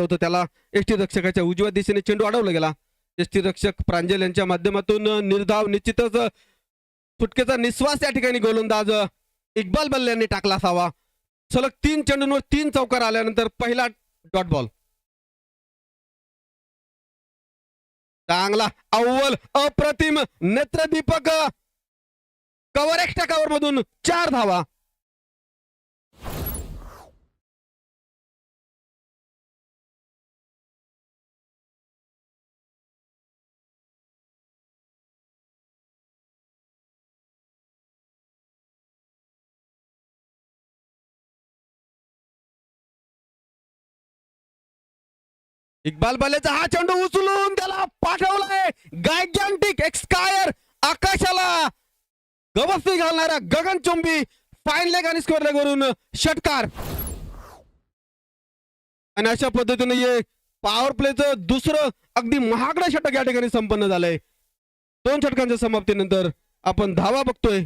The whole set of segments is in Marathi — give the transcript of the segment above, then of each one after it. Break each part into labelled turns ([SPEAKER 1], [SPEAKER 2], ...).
[SPEAKER 1] होतं त्याला एसटी रक्षकाच्या उजव्या दिशेने चेंडू अडवला गेला. एसटी रक्षक प्रांजल यांच्या माध्यमातून निर्धाव निश्चितच सुटकेचा निश्वास या ठिकाणी गोलंदाज इक्बाल बल्ले यांनी टाकला असावा. सलग 3 चेंडूंवर 3 चौकार आल्यानंतर पहिला डॉट बॉल. चांगला अव्वल अप्रतिम नेत्रदीपक कव्हर एक्स्ट्रा कव्हर मधून 4 धावा. इक्बाल बल्लेचा हा चेंडू उचलून त्याला पाठवलाय गायगॅन्टिक एक्सकायर आकाशाला गवसणी घालणारा गगनचुंबी फाईन लेग आणि स्क्वेअर लेग वरून षटकार. आणि अशा पद्धतीने पॉवर प्लेचं दुसरं अगदी महागडं षटक या ठिकाणी संपन्न झालंय. 2 षटकांच्या समाप्तीनंतर आपण धावा बघतोय.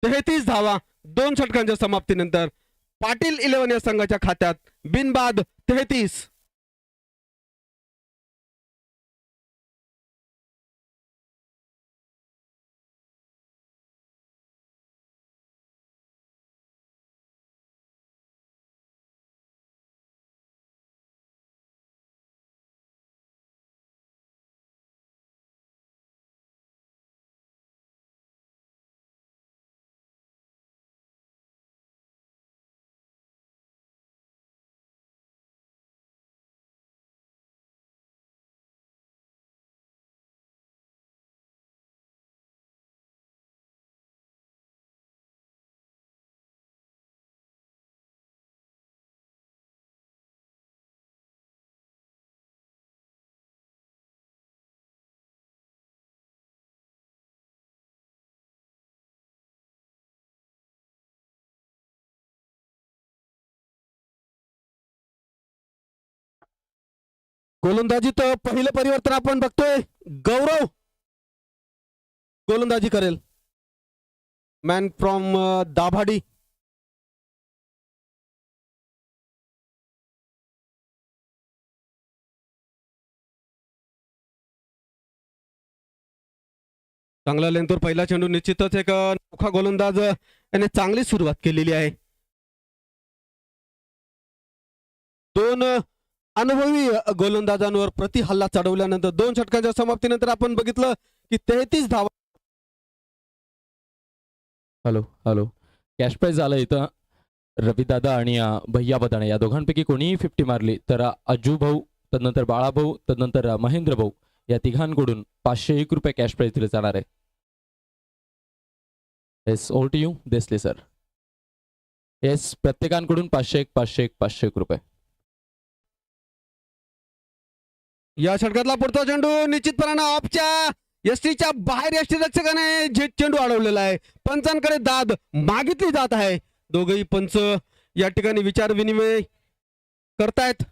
[SPEAKER 1] तेहतीस धावा 2 षटकांच्या समाप्तीनंतर पाटील 11 या संघाच्या खात्यात बिनबाद 33. गोलंदाजीत पहिलं परिवर्तन आपण बघतोय. गौरव गोलंदाजी करेल. Man from Dabhadi. चांगला लेंथवर पहिला चेंडू. निश्चितच एक नोखा गोलंदाज याने चांगली सुरुवात केलेली आहे. 2 अनुभवी गोलंदाजांवर प्रति हल्ला चढवल्यानंतर 2 षटकांच्या समाप्तीनंतर आपण बघितलं की 33 धावा.
[SPEAKER 2] हॅलो हॅलो कॅश प्राईज झालं इथं. रविदादा आणि भैया बदाणे या दोघांपैकी कोणीही 50 मारली तर अज्जू भाऊ, तदनंतर बाळाभाऊ, तदनंतर महेंद्र भाऊ या तिघांकडून 501 रुपये कॅश प्राईज दिले जाणार आहे. Yes over to you Desale sir. Yes प्रत्येकांकडून 501 501 501 रुपये.
[SPEAKER 1] या षटकातला पुढचा चेंडू निश्चितपणाने ऑफच्या एसटीच्या बाहेर एसटी रक्षकाने चेंडू अडवलेला आहे. पंचांकडे दाद मागितली जात आहे. दोघेही पंच या ठिकाणी विचार विनिमय करतायत.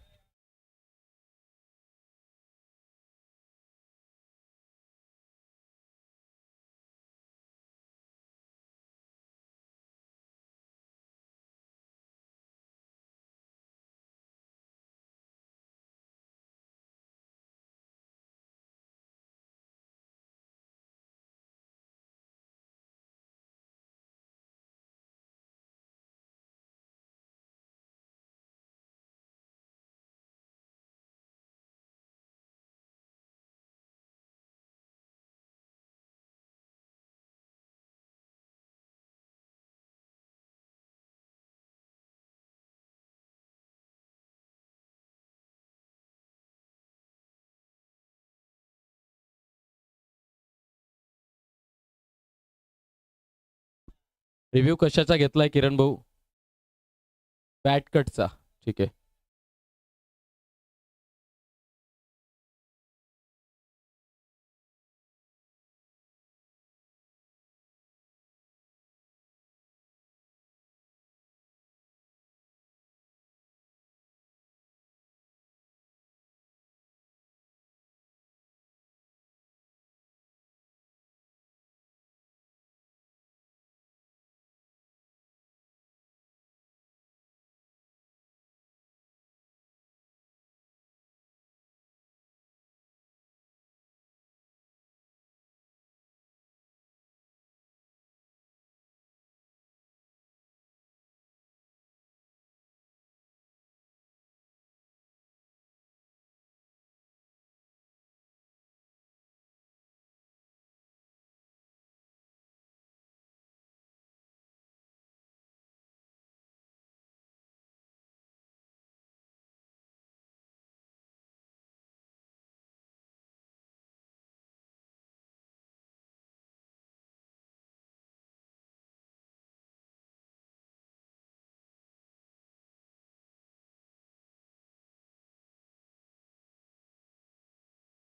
[SPEAKER 2] रिव्ह्यू कशाचा घेतलाय किरण भाऊ? बॅट कटचा. ठीक आहे.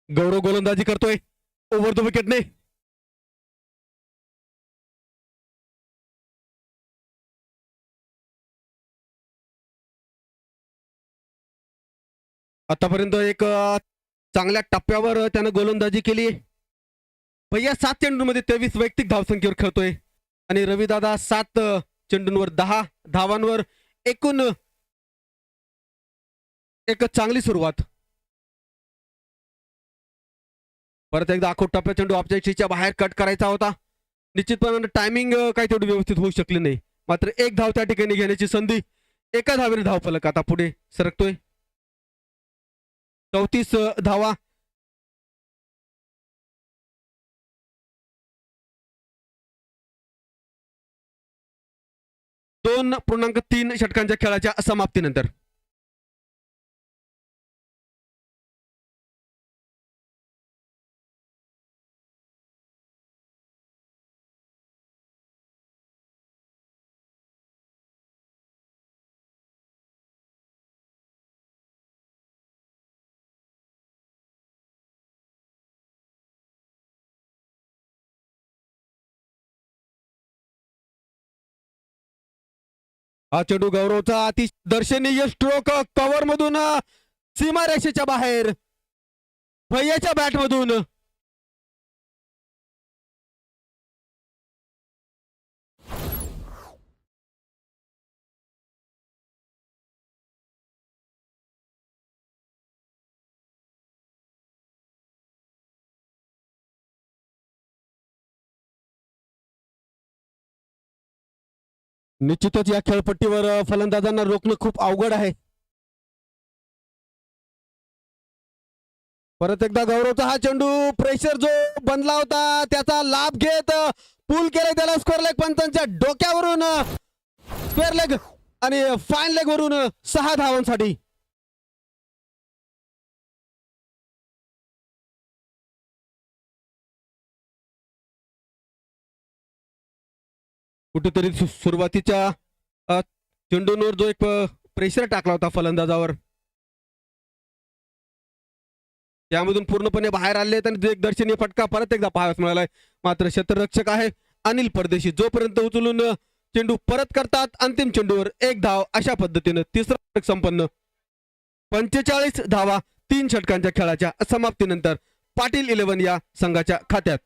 [SPEAKER 1] गौरव गोलंदाजी करतोय ओव्हर द विकेटने. आतापर्यंत एक चांगल्या टप्प्यावर त्यानं गोलंदाजी केली. भैया 7 चेंडूंमध्ये 23 वैयक्तिक धावसंख्येवर खेळतोय आणि रविदादा 7 चेंडूंवर 10 धावांवर एकूण एक चांगली सुरुवात. परत एकदा आखो टप्प्या चेंडू ऑब्जेक्टच्या बाहेर कट करायचा होता. निश्चितपणे टायमिंग काही तेवढी व्यवस्थित होऊ शकली नाही. मात्र एक धाव त्या ठिकाणी घेण्याची संधी. एका धावेने धावफलक आता पुढे सरकतोय. 34 धावा. .3 षटकांच्या खेळाच्या समाप्तीनंतर हा चेंडू गौरवचा अति दर्शनीय स्ट्रोक कव्हर मधून सीमारेषेच्या बाहेर भैयाच्या बॅट मधून. निश्चितच या खेळपट्टीवर फलंदाजांना रोखणं खूप अवघड आहे. परत एकदा गौरवचा हा चेंडू प्रेशर जो बनला होता त्याचा लाभ घेत पूल केले त्याला स्क्वेअर लेग पंचांच्या डोक्यावरून स्क्वेअर लेग आणि फाईन लेग वरून 6 धावांसाठी. कुठेतरी सुरुवातीच्या चेंडूंवर जो एक प्रेशर टाकला होता फलंदाजावर त्यामधून पूर्णपणे बाहेर आले आणि एक दर्शनीय फटका परत एकदा पाहायला मिळालाय. मात्र क्षेत्ररक्षक आहे अनिल परदेशी जोपर्यंत उचलून चेंडू परत करतात अंतिम चेंडूवर 1 धाव. अशा पद्धतीनं तिसरा षटक संपन्न. 45 धावा 3 षटकांच्या खेळाच्या समाप्तीनंतर पाटील 11 या संघाच्या खात्यात.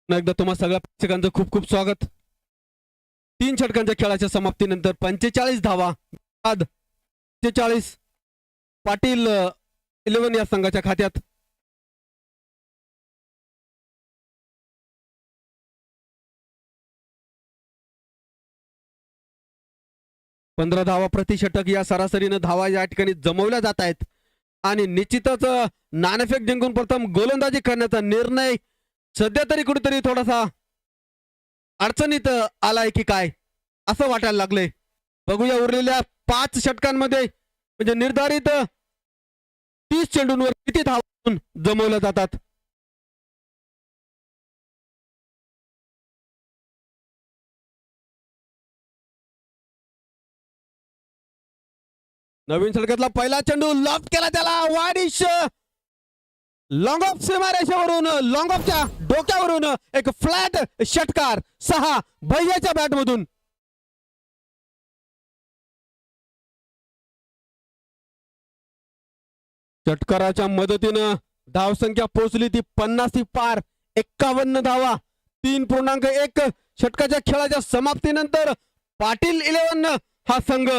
[SPEAKER 1] एकदा तुम्हा सगळ्या प्रेक्षकांचं खूप खूप स्वागत. 3 षटकांच्या खेळाच्या समाप्तीनंतर 45 धावा बाद 45 पाटील 11 या संघाच्या खात्यात. पंधरा धावा प्रति षटक या सरासरीनं धावा या ठिकाणी जमवल्या जात आहेत आणि निश्चितच नाणेफेक जिंकून प्रथम गोलंदाजी करण्याचा निर्णय सध्या तरी कुठेतरी थोडासा अडचणीत आलाय की काय असं वाटायला लागले. बघूया उरलेल्या 5 षटकांमध्ये म्हणजे निर्धारित 30 चेंडूंवर किती धावा जमवल्या जातात. नवीन षटकातला पहिला चेंडू लॉफ्ट केला, त्याला वाडिश लॉंग ऑफ सीमारेषेवरून लॉंग ऑफच्या डोक्यावरून एक फ्लॅट षटकार 6 भैयाच्या बॅटमधून. षटकाराच्या मदतीनं धावसंख्या पोहोचली ती 50 पार. 51 धावा. 3.1 षटकाच्या खेळाच्या समाप्तीनंतर पाटील 11 हा संघ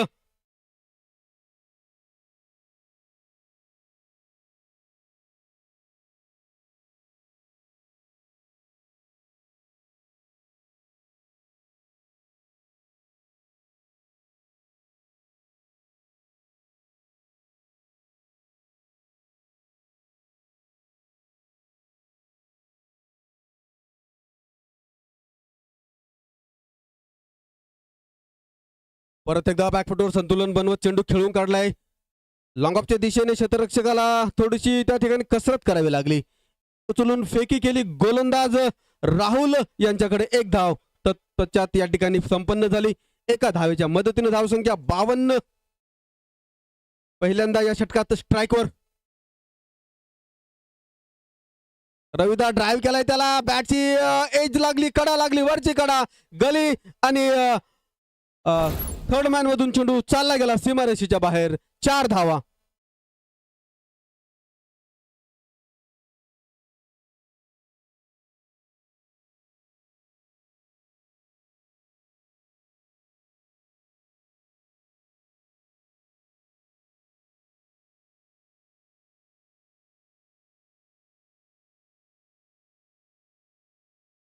[SPEAKER 1] परत एकदा बॅकफुटवर संतुलन बनवत चेंडू खेळून काढलाय. लॉंग ऑफच्या दिशेने क्षेत्ररक्षकाला थोडीशी त्या ठिकाणी कसरत करावी लागली. उचलून फेकी केली. गोलंदाज राहुल यांच्याकडे 1 धाव तत्पश्चात या ठिकाणी संपन्न झाली. एका धावेच्या मदतीने धावसंख्या 52. पहिल्यांदा या षटकात स्ट्राईकवर रविदा ड्राईव्ह केलाय, त्याला बॅटची एज लागली, कडा लागली, वरची कडा गली आणि थर्ड मॅन मधून चेंडू चालला गेला सीमारेषेच्या बाहेर. 4 धावा.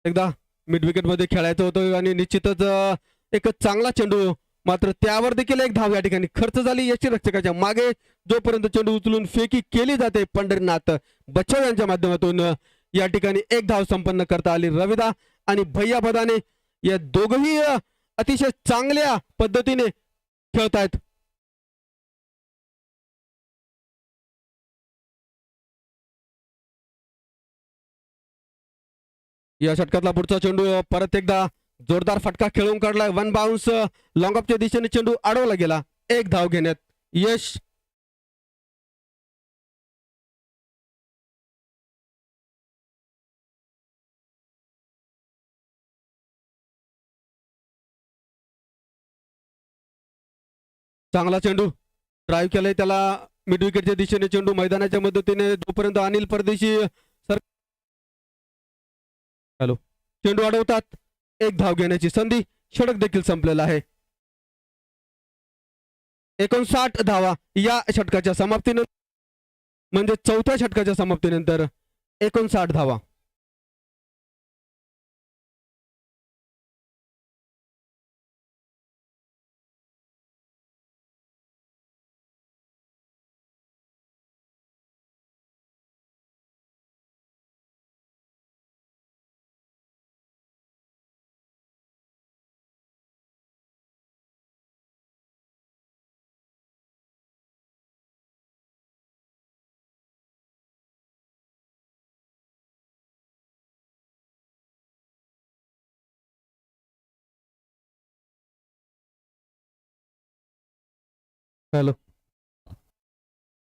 [SPEAKER 1] एकदा मिड विकेट मध्ये खेळायचं होतं आणि निश्चितच एक चांगला चेंडू, मात्र त्यावर देखील 1 धाव या ठिकाणी खर्च झाली यष्टीरक्षकाच्या मागे. जोपर्यंत चेंडू उचलून फेकी केली जाते पंढरीनाथ बच्चव यांच्या माध्यमातून या ठिकाणी 1 धाव संपन्न करता आली. रविदा आणि भैया बदाने या दोघही अतिशय चांगल्या पद्धतीने खेळतायत. या षटकातला पुढचा चेंडू परत एकदा जोरदार फटका खेळून काढलाय. 1 बाउन्स लॉंग ऑफच्या दिशेने चेंडू अडवला गेला. 1 धाव घेण्यात यश. चांगला चेंडू ड्राईव्ह केलाय, त्याला मिड विकेटच्या दिशेने चेंडू मैदानाच्या मदतीने जोपर्यंत अनिल परदेशी चेंडू अडवतात. 1 धाव घेण्याची संधी. षटक देखील संपलेला आहे. 59 धावा या षटकाच्या समाप्तीनंतर, म्हणजे 4थ्या षटकाच्या समाप्तीनंतर 59 धावा. हॅलो,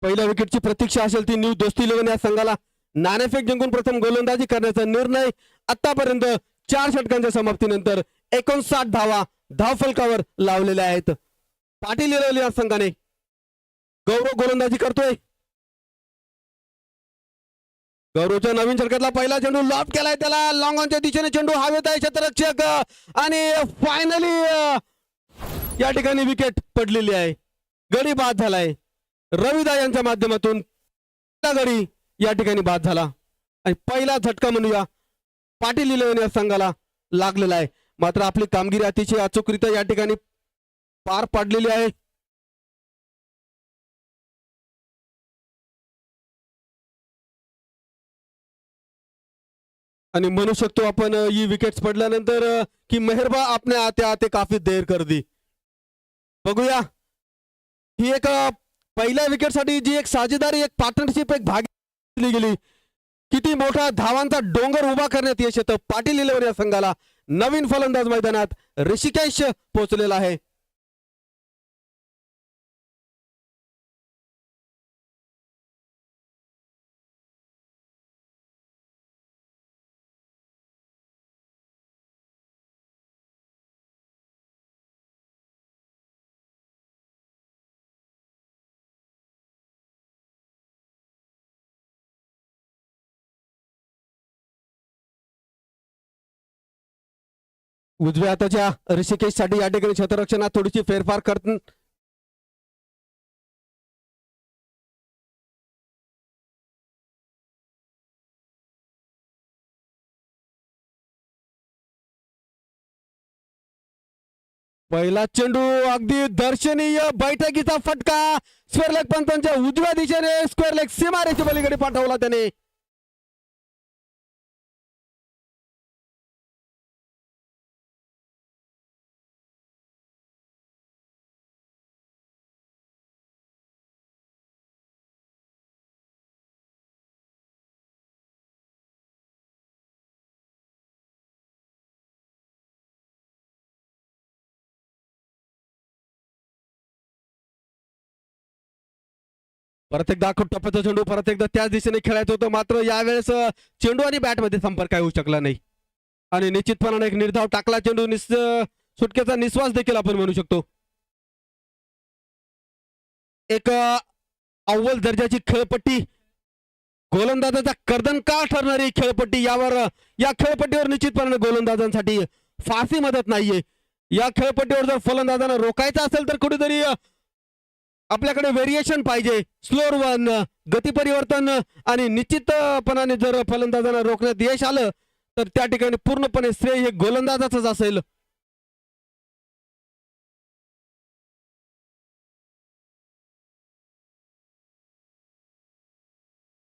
[SPEAKER 1] पहिल्या विकेटची प्रतीक्षा असेल ती न्यू दोस्ती 11 या संघाला. नाणेफेक जिंकून प्रथम गोलंदाजी करण्याचा निर्णय. आतापर्यंत 4 षटकांच्या समाप्तीनंतर 59 धावा धावफलकावर लावलेल्या आहेत. पाटील 11 या संघाने. गौरव गोलंदाजी करतोय. गौरवच्या नवीन षटकातला पहिला चेंडू लॉफ्ट केलाय, त्याला लॉंग ऑनच्या दिशेने चेंडू हवेत आहे. क्षेत्ररक्षक आणि फायनली या ठिकाणी विकेट पडलेली आहे. गडी बाद झालाय. रविदा यांच्या माध्यमातून गडी या ठिकाणी बाद झाला आणि पहिला झटका म्हणूया पाटील 11 या संघाला लागलेला आहे. मात्र आपली कामगिरी अतिशय अचूकरित्या या ठिकाणी पार पाडलेली आहे. आणि म्हणू शकतो आपण ही विकेट्स पडल्यानंतर की मेहरबा आपने आते आते काफी देर कर दी. बघूया ही एक पहिल्या विकेटसाठी जी एक साजेदारी एक पार्टनरशिप एक भाग गेली, किती मोठा धावांचा डोंगर उभा करण्यात यश येतं पाटील इलेव्हन या संघाला. नवीन फलंदाज मैदानात ऋषिकेश पोहोचलेला आहे. उजव्या हाताच्या ऋषिकेश साठी या ठिकाणी क्षेत्ररक्षणात थोडीशी फेरफार करत पहिला चेंडू अगदी दर्शनीय बैठकीचा फटका स्क्वेअर लेग पंतांच्या उजव्या दिशेने स्क्वेअर लेग सीमारेच्या पलीकडे पाठवला त्याने. परत एकदा टप्प्याचा चेंडू परत एकदा त्याच दिशेने खेळायचं होतं, मात्र यावेळेस चेंडू आणि बॅट मध्ये संपर्क होऊ शकला नाही आणि निश्चितपणाने एक निर्धाव टाकला चेंडू. सुटकेचा निश्वास देखील आपण म्हणू शकतो. एक अव्वल दर्जाची खेळपट्टी, गोलंदाजाचा कर्दनकाळ ठरणारी खेळपट्टी, या खेळपट्टीवर निश्चितपणाने गोलंदाजांसाठी फारशी मदत नाहीये. या खेळपट्टीवर जर फलंदाजांना रोखायचं असेल तर कुठेतरी आपल्याकडे व्हेरिएशन पाहिजे, स्लोअर वन, गती परिवर्तन, आणि निश्चितपणाने जर फलंदाजांना रोखण्यात यश आलं तर त्या ठिकाणी पूर्णपणे श्रेय हे गोलंदाजाचंच असेल.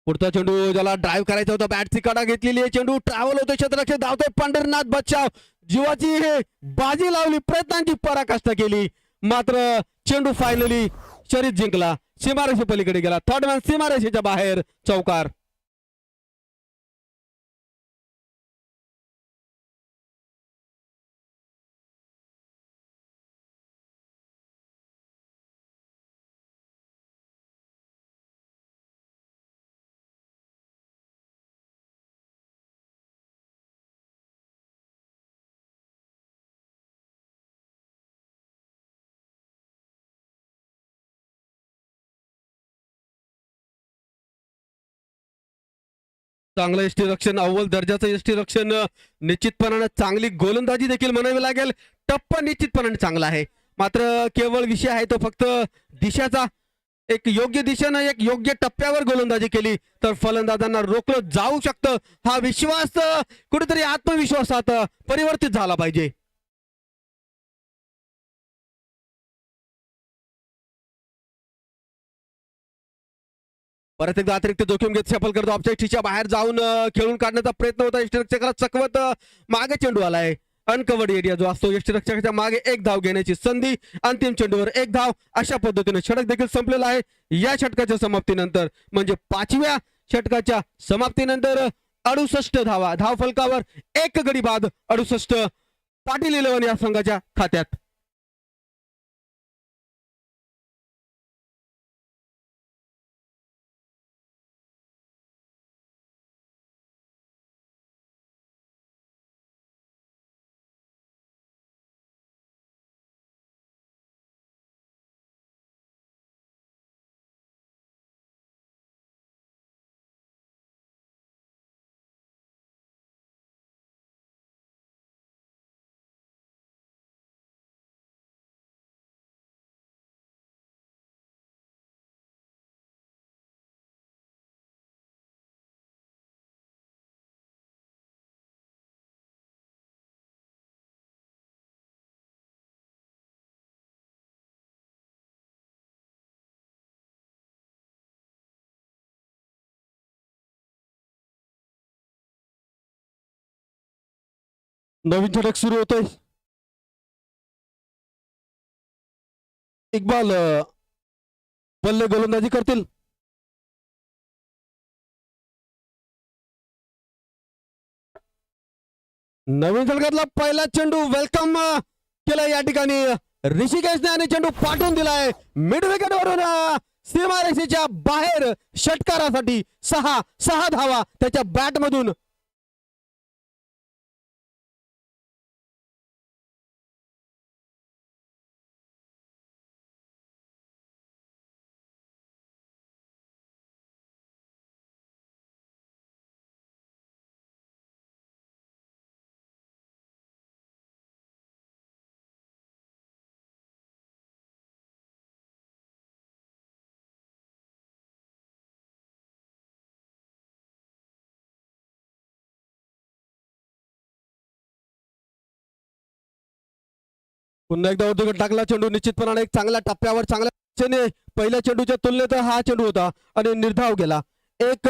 [SPEAKER 1] पुढचा चेंडू ज्याला ड्राईव्ह करायचा होता, बॅटची कडा घेतलेली आहे, चेंडू ट्रॅव्हल होतोय, क्षेत्ररक्षक धावतोय, पंढरनाथ बच्चाव जीवाची हे बाजी लावली, प्रयत्नांची पराकाष्ठा केली, मात्र चेंडू फायनली शरीर जिंकला, सीमारेषे पलीकडे गेला. थर्ड मॅन सीमारेषेच्या बाहेर, चौकार. चांगलं यष्टीरक्षण, अव्वल दर्जाचं यष्टीरक्षण, निश्चितपणाने चांगली गोलंदाजी देखील म्हणावी लागेल. टप्पा निश्चितपणाने चांगला आहे, मात्र केवळ विषय आहे तो फक्त दिशाचा. एक योग्य दिशेनं एक योग्य टप्प्यावर गोलंदाजी केली तर फलंदाजांना रोखलं जाऊ शकतं. हा विश्वास कुठेतरी आत्मविश्वासात परिवर्तित झाला पाहिजे. परत एकदा अतिरिक्त जोखीम घेत सफल करतो, ऑब्जेक्टच्या बाहेर जाऊन खेळून काढण्याचा प्रयत्न होता. यष्टीरक्षकाला चकवत मागे चेंडू आलाय. अनकवर्ड एरिया जो असतो, यष्टीरक्षकाच्या मागे एक धाव घेण्याची संधी, अंतिम चेंडूवर एक धाव, अशा पद्धतीने षटक देखील संपलेला आहे. या षटकाच्या समाप्तीनंतर म्हणजे 5व्या षटकाच्या समाप्तीनंतर 68 धावा, धाव फलकावर एक गडी बाद, 68 पाटील इलेव्हन या संघाच्या खात्यात. नवीन षटक सुरू होतोय. इक्बाल बल्ले गोलंदाजी करतील. नवीन षटकातला पहिला चेंडू वेलकम केला या ठिकाणी ऋषिकेशने आणि चेंडू पाठवून दिलाय मिड विकेट वरून सीमारेषेच्या बाहेर. षटकारासाठी 6 धावा त्याच्या बॅट मधून. पुन्हा एकदा उद्योग टाकला चेंडू निश्चितपणाने एक चांगल्या टप्प्यावर चांगल्या पहिल्या चेंडूच्या तुलनेत हा चेंडू होता आणि निर्धाव गेला. एक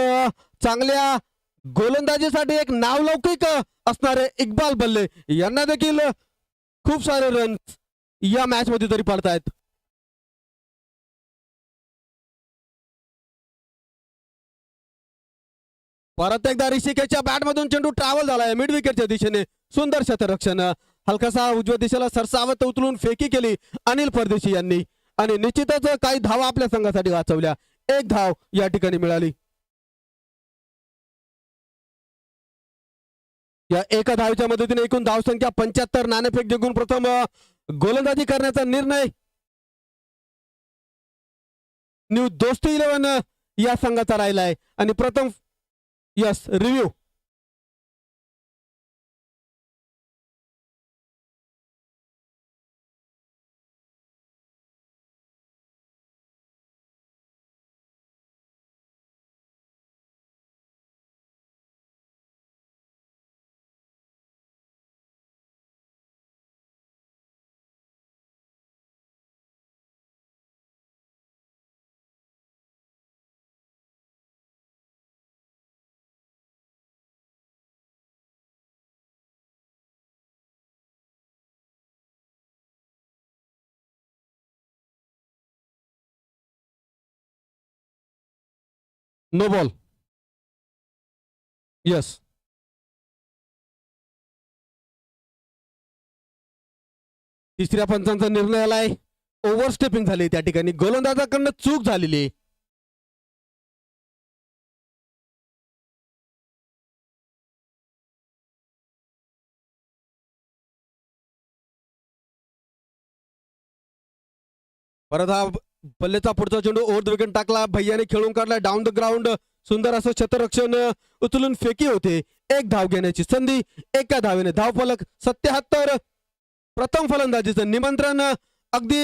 [SPEAKER 1] चांगल्या गोलंदाजीसाठी एक नावलौकिक असणारे इक्बाल बल्ले यांना देखील खूप सारे रन या मॅच मध्ये तरी पडतायत. परत एकदा ऋषिकेशच्या बॅटमधून चेंडू ट्रॅव्हल झालाय मिड विकेटच्या दिशेने. सुंदर क्षेत्ररक्षण. हलकासा उजव्या दिशेला सरसावत उचलून फेकी केली अनिल परदेशी यांनी आणि निश्चितच काही धावा आपल्या संघासाठी वाचवल्या. एक धाव या ठिकाणी मिळाली. या एका धावेच्या मदतीने एकूण धावसंख्या 75. नाणेफेक जिंकून प्रथम गोलंदाजी करण्याचा निर्णय न्यू दोस्ती 11 या संघाचा राहिलाय आणि प्रथम yes review. No ball. Yes. तिसऱ्या पंचांचा निर्णय आलाय. ओव्हरस्टेपिंग झाली त्या ठिकाणी गोलंदाजाकडनं चूक झालेली आहे. परत हा बल्लेचा पुढचा चेंडू ओव्हर द विकेट टाकला. भैयाने खेळून काढला डाऊन द ग्राउंड. सुंदर असं क्षेत्ररक्षण उचलून फेकी होते. एक धाव घेण्याची संधी. एका धावेने धावफलक 77. प्रथम फलंदाजीचं निमंत्रण अगदी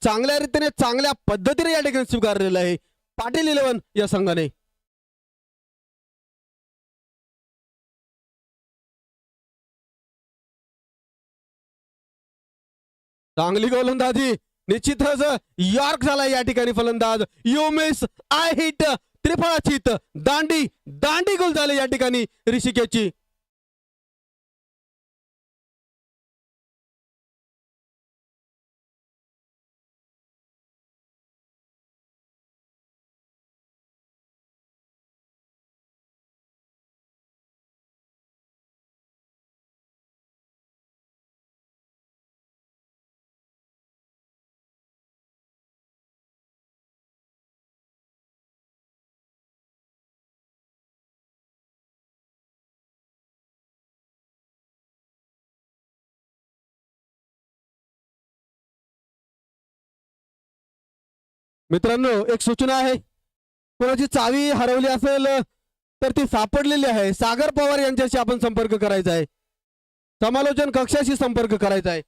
[SPEAKER 1] चांगल्या रीतीने चांगल्या पद्धतीने या ठिकाणी स्वीकारलेलं आहे पाटील 11 या संघाने. चांगली गोलंदाजी. निश्चितच यॉर्क झाला या ठिकाणी फलंदाज. You miss I hit. त्रिफळाचीत दांडी दांडी गोल झाले या ठिकाणी ऋषिकेशची. मित्रांनो एक सूचना आहे. कोणाची चावी हरवली असेल तर ती सापडलेली आहे. सागर पवार यांच्याशी आपण संपर्क करायचा आहे. समालोचन कक्षाशी संपर्क करायचा आहे.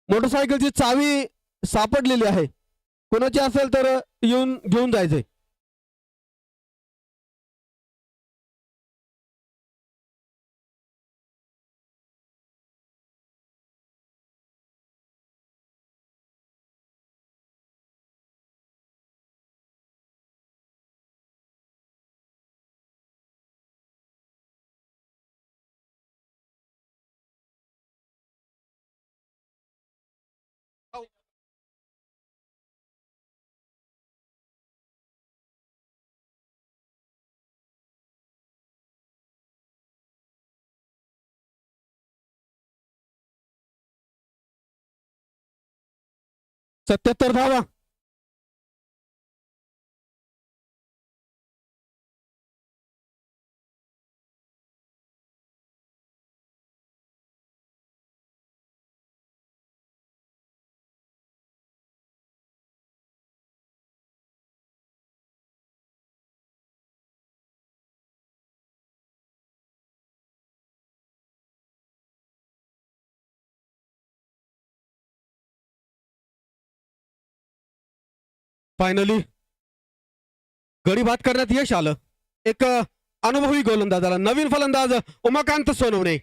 [SPEAKER 1] मोटरसायकलची चावी सापडलेली आहे. कोणाची असेल तर येऊन घेऊन जायचंय. 77 धावा. फायनली गडी बाद करण्यात यश आलं. एक अनुभवी गोलंदाजाला, नवीन फलंदाज उमाकांत सोनवणे.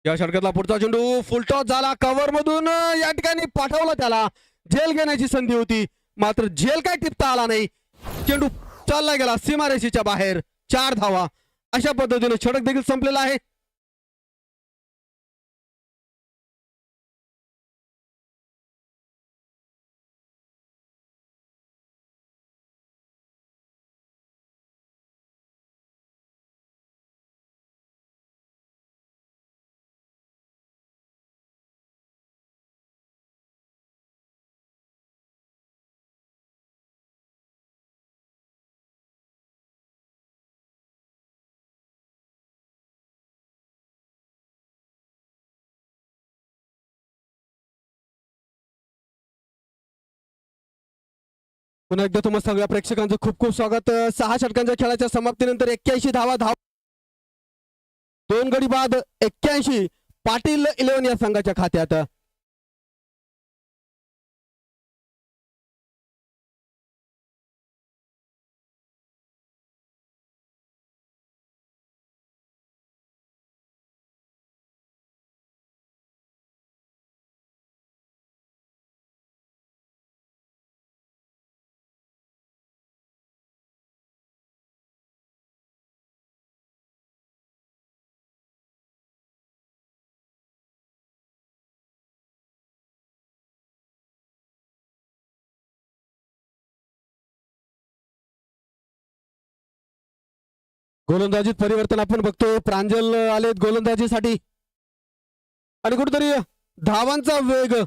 [SPEAKER 1] या षटकातला पुढचा चेंडू फुलटॉस झाला, कव्हर मधून या ठिकाणी पाठवला, त्याला झेल घेण्याची संधी होती मात्र झेल काय टिपता आला नाही. चेंडू चालला गेला सीमारेषेच्या बाहेर. 4 धावा. अशा पद्धतीने षटक देखील संपलेला आहे. पुन्हा एकदा तुम्हा सगळ्या प्रेक्षकांचं खूप खूप स्वागत. 6 षटकांच्या खेळाच्या समाप्तीनंतर 81 धावा 2 गडी बाद 81 पाटील 11 या संघाच्या खात्यात. गोलंदाजीत परिवर्तन आपण बघतोय. प्रांजल आलेत गोलंदाजीसाठी आणि कुठेतरी धावांचा वेग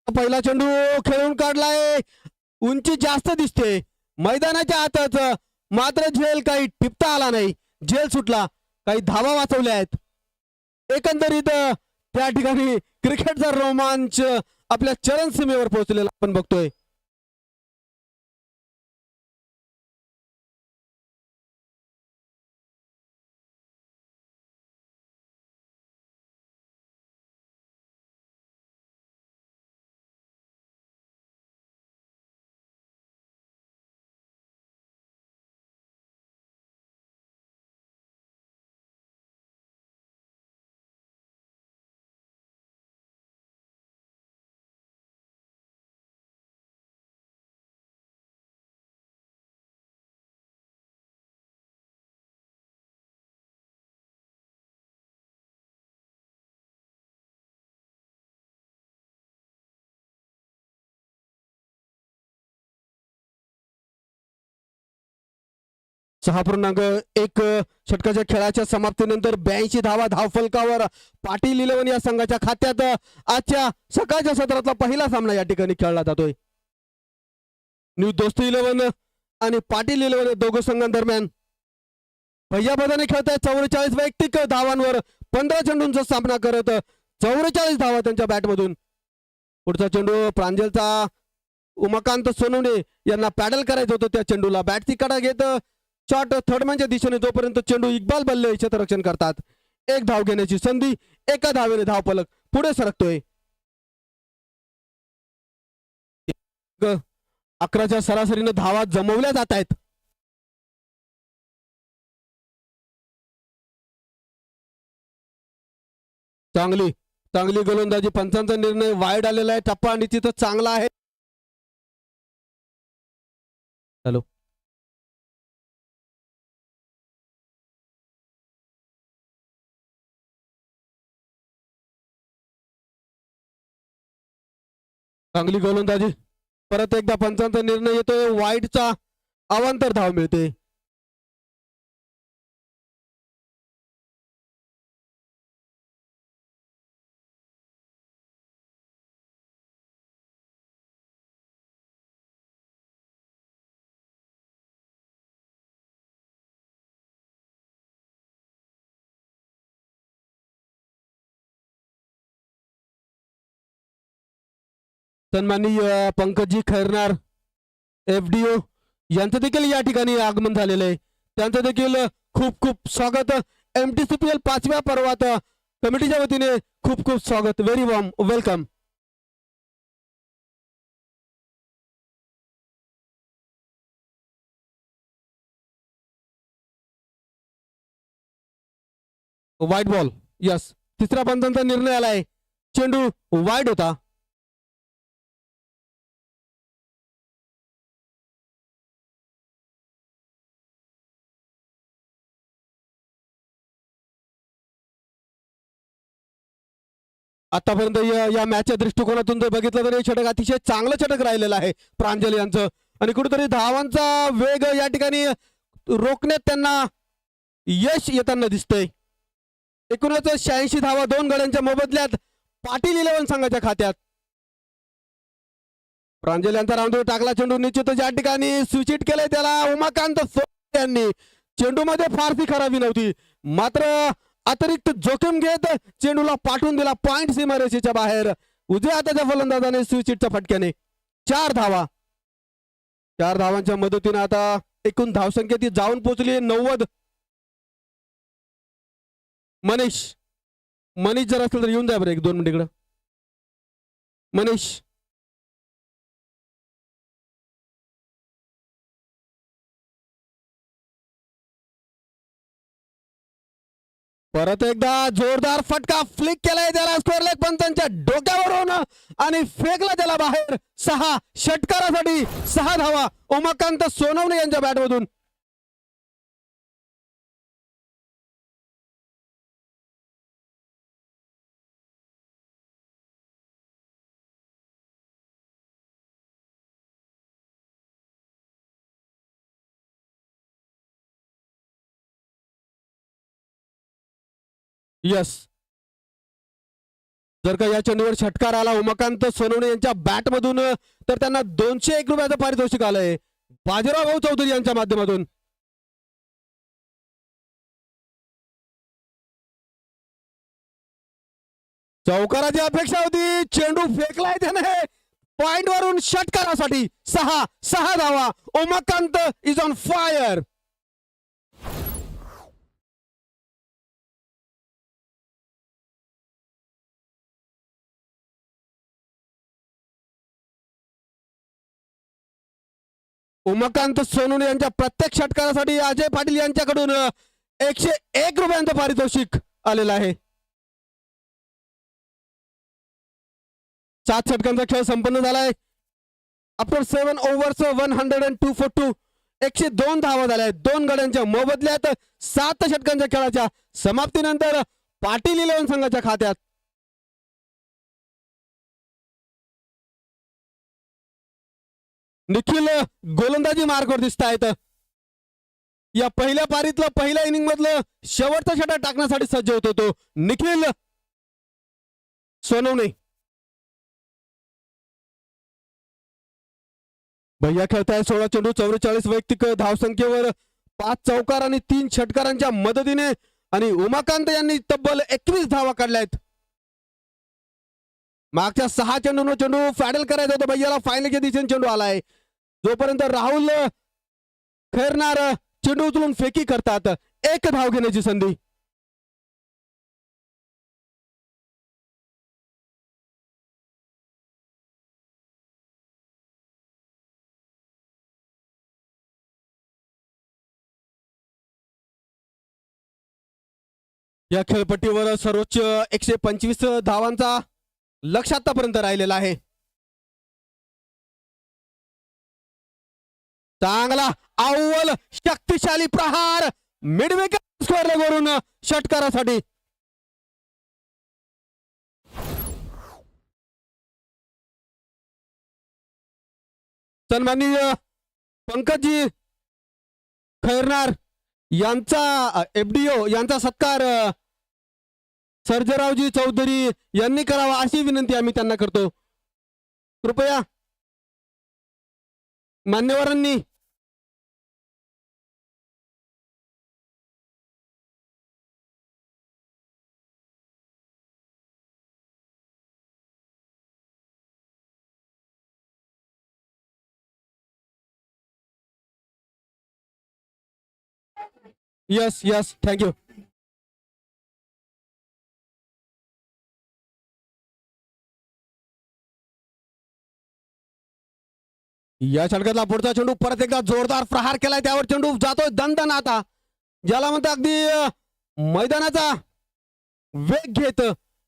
[SPEAKER 1] पहिला चेंडू खेळून काढलाय. उंची जास्त दिसते मैदानाच्या आतच मात्र झेल काही टिपता आला नाही. झेल सुटला, काही धावा वाचवल्या आहेत. एकंदरीत त्या ठिकाणी क्रिकेटचा रोमांच आपल्या चरणसीमेवर पोहोचलेला आपण बघतोय. सहा पूर्णांक 1 षटकाच्या खेळाच्या समाप्तीनंतर 82 धावा धावफलकावर पाटील 11 या संघाच्या खात्यात. आजच्या सकाळच्या सत्रातला पहिला सामना या ठिकाणी खेळला जातोय. न्यू दोस्ती 11 आणि पाटील 11 या दोघं संघांदरम्यान भैया बदाने खेळताय. 44 वैयक्तिक धावांवर 15 चेंडूंचा सामना करत 44 धावा त्यांच्या बॅटमधून. पुढचा चेंडू प्रांजलचा उमाकांत सोनवणे यांना पॅडल करायचं होतं. त्या चेंडूला बॅटची कडा घेत शॉट थर्डमॅनच्या दिशेने, जोपर्यंत चेंडू इक्बाल बल्ले क्षेत्ररक्षण करतात. 1 धाव घेण्याची संधी, एका धावेने धावफलक पुढे सरकतोय. 11च्या सरासरीने धावा जमवल्या जात आहेत. चांगली चांगली गोलंदाजी, पंचांचा निर्णय वाईड आलेला आहे. टप्पा निश्चितच चांगला आहे. हॅलो, चांगली गोलंदाजी, परत एकदा पंचांचा निर्णय येतोय. वाईडचा अवांतर धाव मिळते. सन्माननीय पंकजी खैरनार FDO यांचं देखील या ठिकाणी आगमन झालेलं आहे. त्यांचं देखील खूप खूप स्वागत. MTCPL 5व्या पर्वात कमिटीच्या वतीने खूप खूप स्वागत. Very warm welcome. Wide ball, yes, तिसऱ्या पंचांचा निर्णय आलाय. चेंडू वाईड होता. आतापर्यंत या मॅचच्या दृष्टिकोनातून जर बघितलं तर हे षटक अतिशय चांगलं षटक राहिलेलं आहे प्रांजल यांचं. आणि कुठेतरी धावांचा वेग या ठिकाणी रोखण्यात त्यांना यश येताना दिसतंय. एकूणच 86 धावा 2 गड्यांच्या मोबदल्यात पाटील 11 संघाच्या खात्यात. प्रांजल यांचा राऊंडवर टाकला चेंडू निश्चितच या ठिकाणी स्विचिट केलंय त्याला उमाकांत सोनवणे यांनी. चेंडूमध्ये फारशी खराबी नव्हती, मात्र अतिरिक्त जोखीम घेत चेंडूला पाठवून दिला पॉइंट सीमारेषेच्या बाहेर. उजव्या हाताच्या फलंदाजाने स्विचिटच्या फटक्याने 4 धावा. 4 धावांच्या मदतीने आता एकूण धावसंख्या ती जाऊन पोहोचली 90. मनीष जर असेल तर येऊन जा बरं 1-2 मिनिट इकडं. मनीष, परत एकदा जोरदार फटका फ्लिक केलाय त्याला स्क्वेअर लेग पंचांच्या डोक्यावरून आणि फेकला त्याला बाहेर. 6 षटकारासाठी 6 धावा उमाकांत सोनवणे यांच्या बॅटमधून. यस, जर का या चेंडूवर षटकार आला उमाकांत सोनवणे यांच्या बॅटमधून तर त्यांना 201 रुपयाचं पारितोषिक आलंय बाजीराव भाऊ चौधरी यांच्या माध्यमातून. चौकाराची अपेक्षा होती, चेंडू फेकलाय त्याने पॉइंट वरून षटकारासाठी. 6 धावा. Umakant is on fire. Umakant Sonawane यांच्या प्रत्येक षटकारासाठी अजय पाटील यांच्याकडून 101 रुपयांचं पारितोषिक आलेलं आहे. 7 षटकांचा खेळ संपन्न झालाय. आफ्टर 7 ओव्हर्स 102 for 2 102 धावा झाल्या. 2 गड्यांच्या मोबदल्यात 7 षटकांच्या खेळाच्या समाप्तीनंतर पाटील 11 संघाच्या खात्यात. निखिल गोलंदाजी मार्कवर दिसत आहेत. या पहिल्या पारीतलं पहिल्या इनिंग मधलं शेवटचं षटक टाकण्यासाठी सज्ज होतो तो निखिल सोनवणे. भैया खेळताय 16 चेंडू 44 वैयक्तिक धावसंख्येवर 5 चौकार आणि 3 षटकारांच्या मदतीने. आणि उमाकांत यांनी तब्बल 21 धावा काढल्यात. मागच्या 6 चेंडूंवर चेंडू फॅडल करायचा होता भैयाला. फायनलच्या दिशेने चेंडू आलाय. जोपर्यंत राहुल खैरनार चेंडू उचलून फेकी करतात, 1 धाव घेण्याची संधी. या खेळपट्टीवर सर्वोच्च 125 धावांचा लक्ष्य आतापर्यंत राहिलेला आहे. चांगला अव्वल शक्तिशाली प्रहार मिडविकेट स्क्वेअर वरून षटकारासाठी. सन्माननीय पंकजी खैरनार यांचा एफडीओ यांचा सत्कार सर्जेरावजी चौधरी यांनी करावा अशी विनंती आम्ही त्यांना करतो. कृपया मान्यवरांनी यस यस थँक्यू. या षटकातला पुढचा चेंडू परत एकदा जोरदार प्रहार केलाय त्यावर चेंडू जातोय दणदण आता ज्याला म्हणतात अगदी मैदानाचा वेग घेत.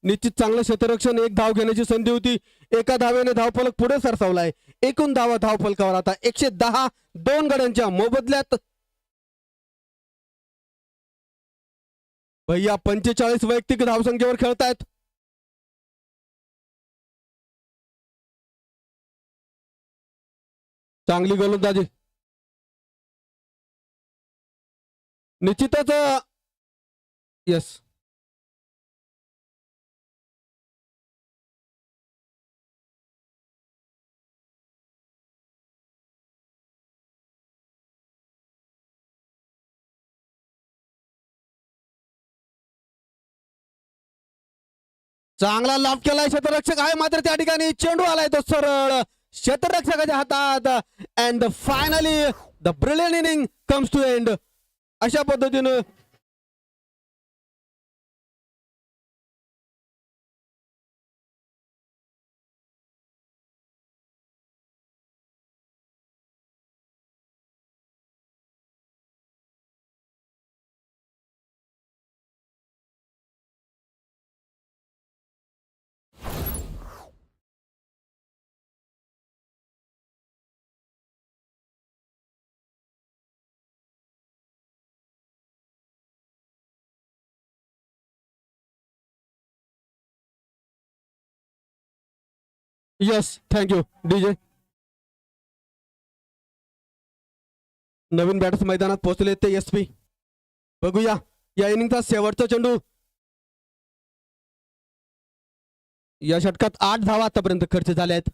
[SPEAKER 1] निश्चित चांगलं क्षेत्ररक्षण. एक धाव घेण्याची संधी होती. एका धावेने धावफलक पुढे सरसावलाय. एकूण धावा धावफलकावर आता 110 2 गड्यांच्या मोबदल्यात. भैया 45 वैयक्तिक धावसंख्येवर खेळतायत. चांगली गोलंदाजी. निश्चितच यस चांगला लाभ केलाय क्षेत्ररक्षक आहे मात्र त्या ठिकाणी चेंडू आलाय तो सरळ क्षेत्ररक्षकाच्या हातात. And finally the brilliant inning comes to end. अशा पद्धतीनं यस थँक्यू डीजे. नवीन बॅटर्स मैदानात पोहोचले ते एसपी. बघूया या इनिंगचा शेवटचा चेंडू. या षटकात 8 धावा आतापर्यंत खर्च झाल्या आहेत.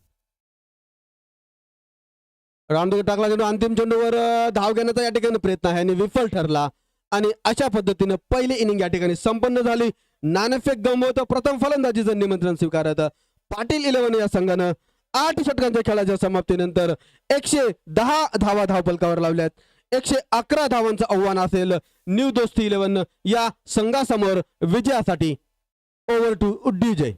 [SPEAKER 1] राऊंड टाकला चेंडू अंतिम चेंडूवर धाव घेण्याचा या ठिकाणी प्रयत्न आहे आणि विफल ठरला. आणि अशा पद्धतीनं पहिली इनिंग या ठिकाणी संपन्न झाली. नाणेफेक गमवत प्रथम फलंदाजीचं निमंत्रण स्वीकारत पाटील 11 या संघानं 8 षटकांच्या खेळाच्या समाप्तीनंतर 110 धावा धावफलकावर लावल्यात. 111 धावांचं आव्हान असेल न्यू दोस्ती 11 या संघासमोर विजयासाठी. Over two DJ.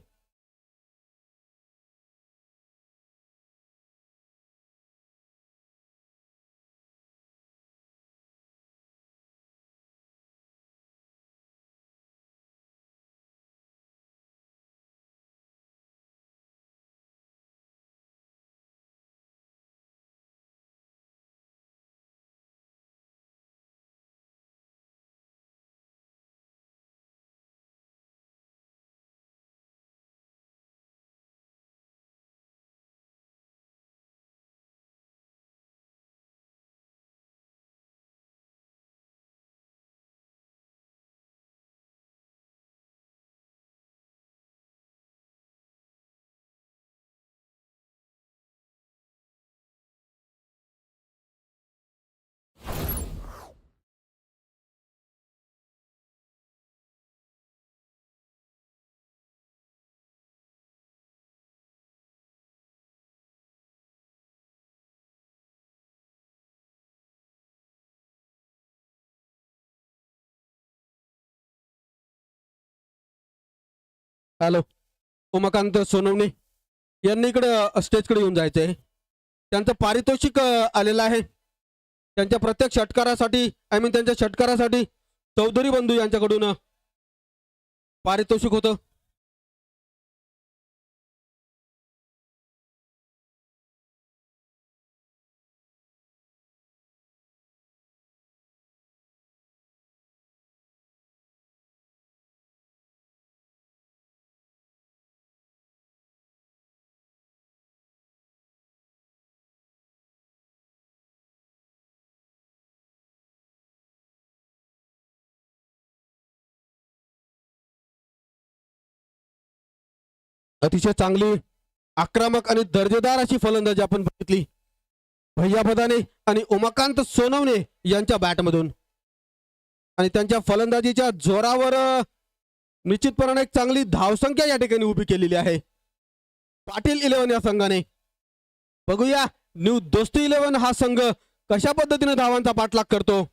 [SPEAKER 1] Hello Umakant Sonawane यांनी इकडं स्टेजकडे येऊन जायचंय. त्यांचं पारितोषिक आलेलं आहे. त्यांच्या प्रत्येक षटकारासाठी त्यांच्या षटकारासाठी चौधरी बंधू यांच्याकडून पारितोषिक होतं. अतिशय चांगली आक्रमक आणि दर्जेदार अशी फलंदाजी आपण बघितली भैया बदाने आणि उमाकांत सोनवणे यांच्या बॅटमधून. आणि त्यांच्या फलंदाजीच्या जोरावर निश्चितपणाने एक चांगली धावसंख्या या ठिकाणी उभी केलेली आहे पाटील 11 या संघाने. बघूया न्यू दोस्ती 11 हा संघ कशा पद्धतीने धावांचा पाठलाग करतो.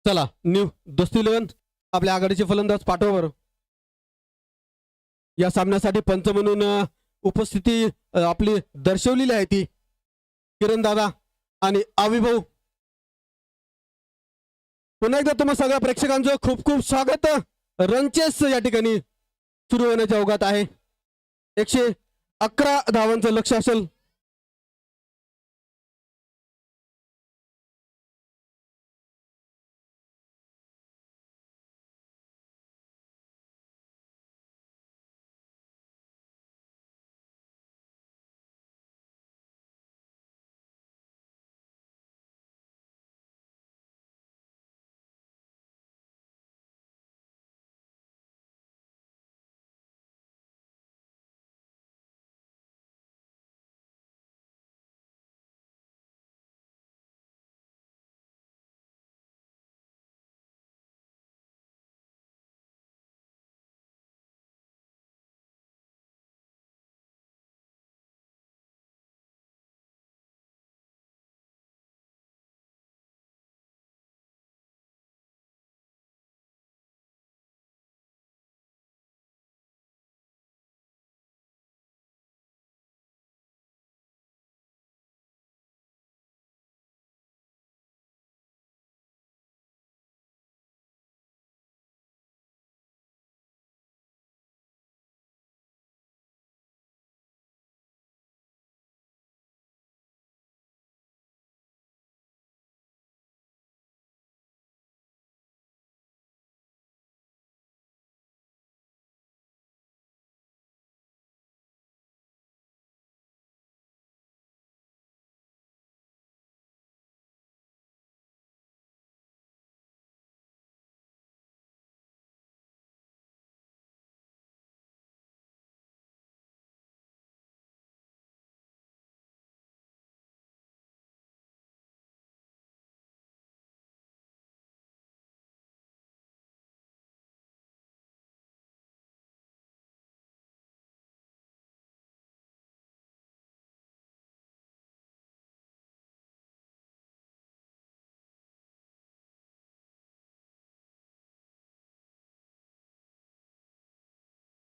[SPEAKER 1] चला न्यू दोस्ती 11 आपल्या आघाडीचे फलंदाज पाठवा बरं. या सामन्यासाठी पंच म्हणून उपस्थिती आपली दर्शवलेली आहे ती किरण दादा आणि आविभाऊ. पुन्हा एकदा तुम्हा सगळ्या प्रेक्षकांचं खूप खूप स्वागत. रनचेस या ठिकाणी सुरू होण्याच्या ओघात आहे. 111 धावांचं लक्ष असेल.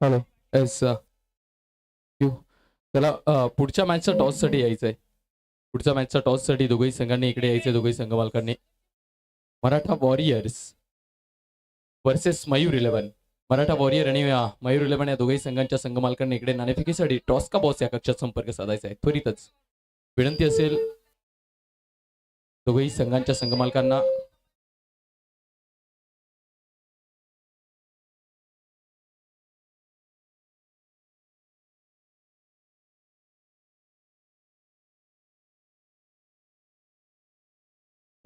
[SPEAKER 2] हॅलो एस त्याला पुढच्या मॅचच्या टॉससाठी यायचं आहे. पुढच्या मॅचच्या टॉससाठी दोघंही संघांनी इकडे यायचे. दोघंही संघ मालकांनी Maratha warriors versus Mayur 11. Maratha warrior आणि मयूर 11 या दोघंही संघांच्या संघ मालकांनी इकडे नाणेफेकीसाठी टॉस का बॉस या कक्षात संपर्क साधायचा आहे. त्वरितच विनंती असेल दोघंही संघांच्या संघ मालकांना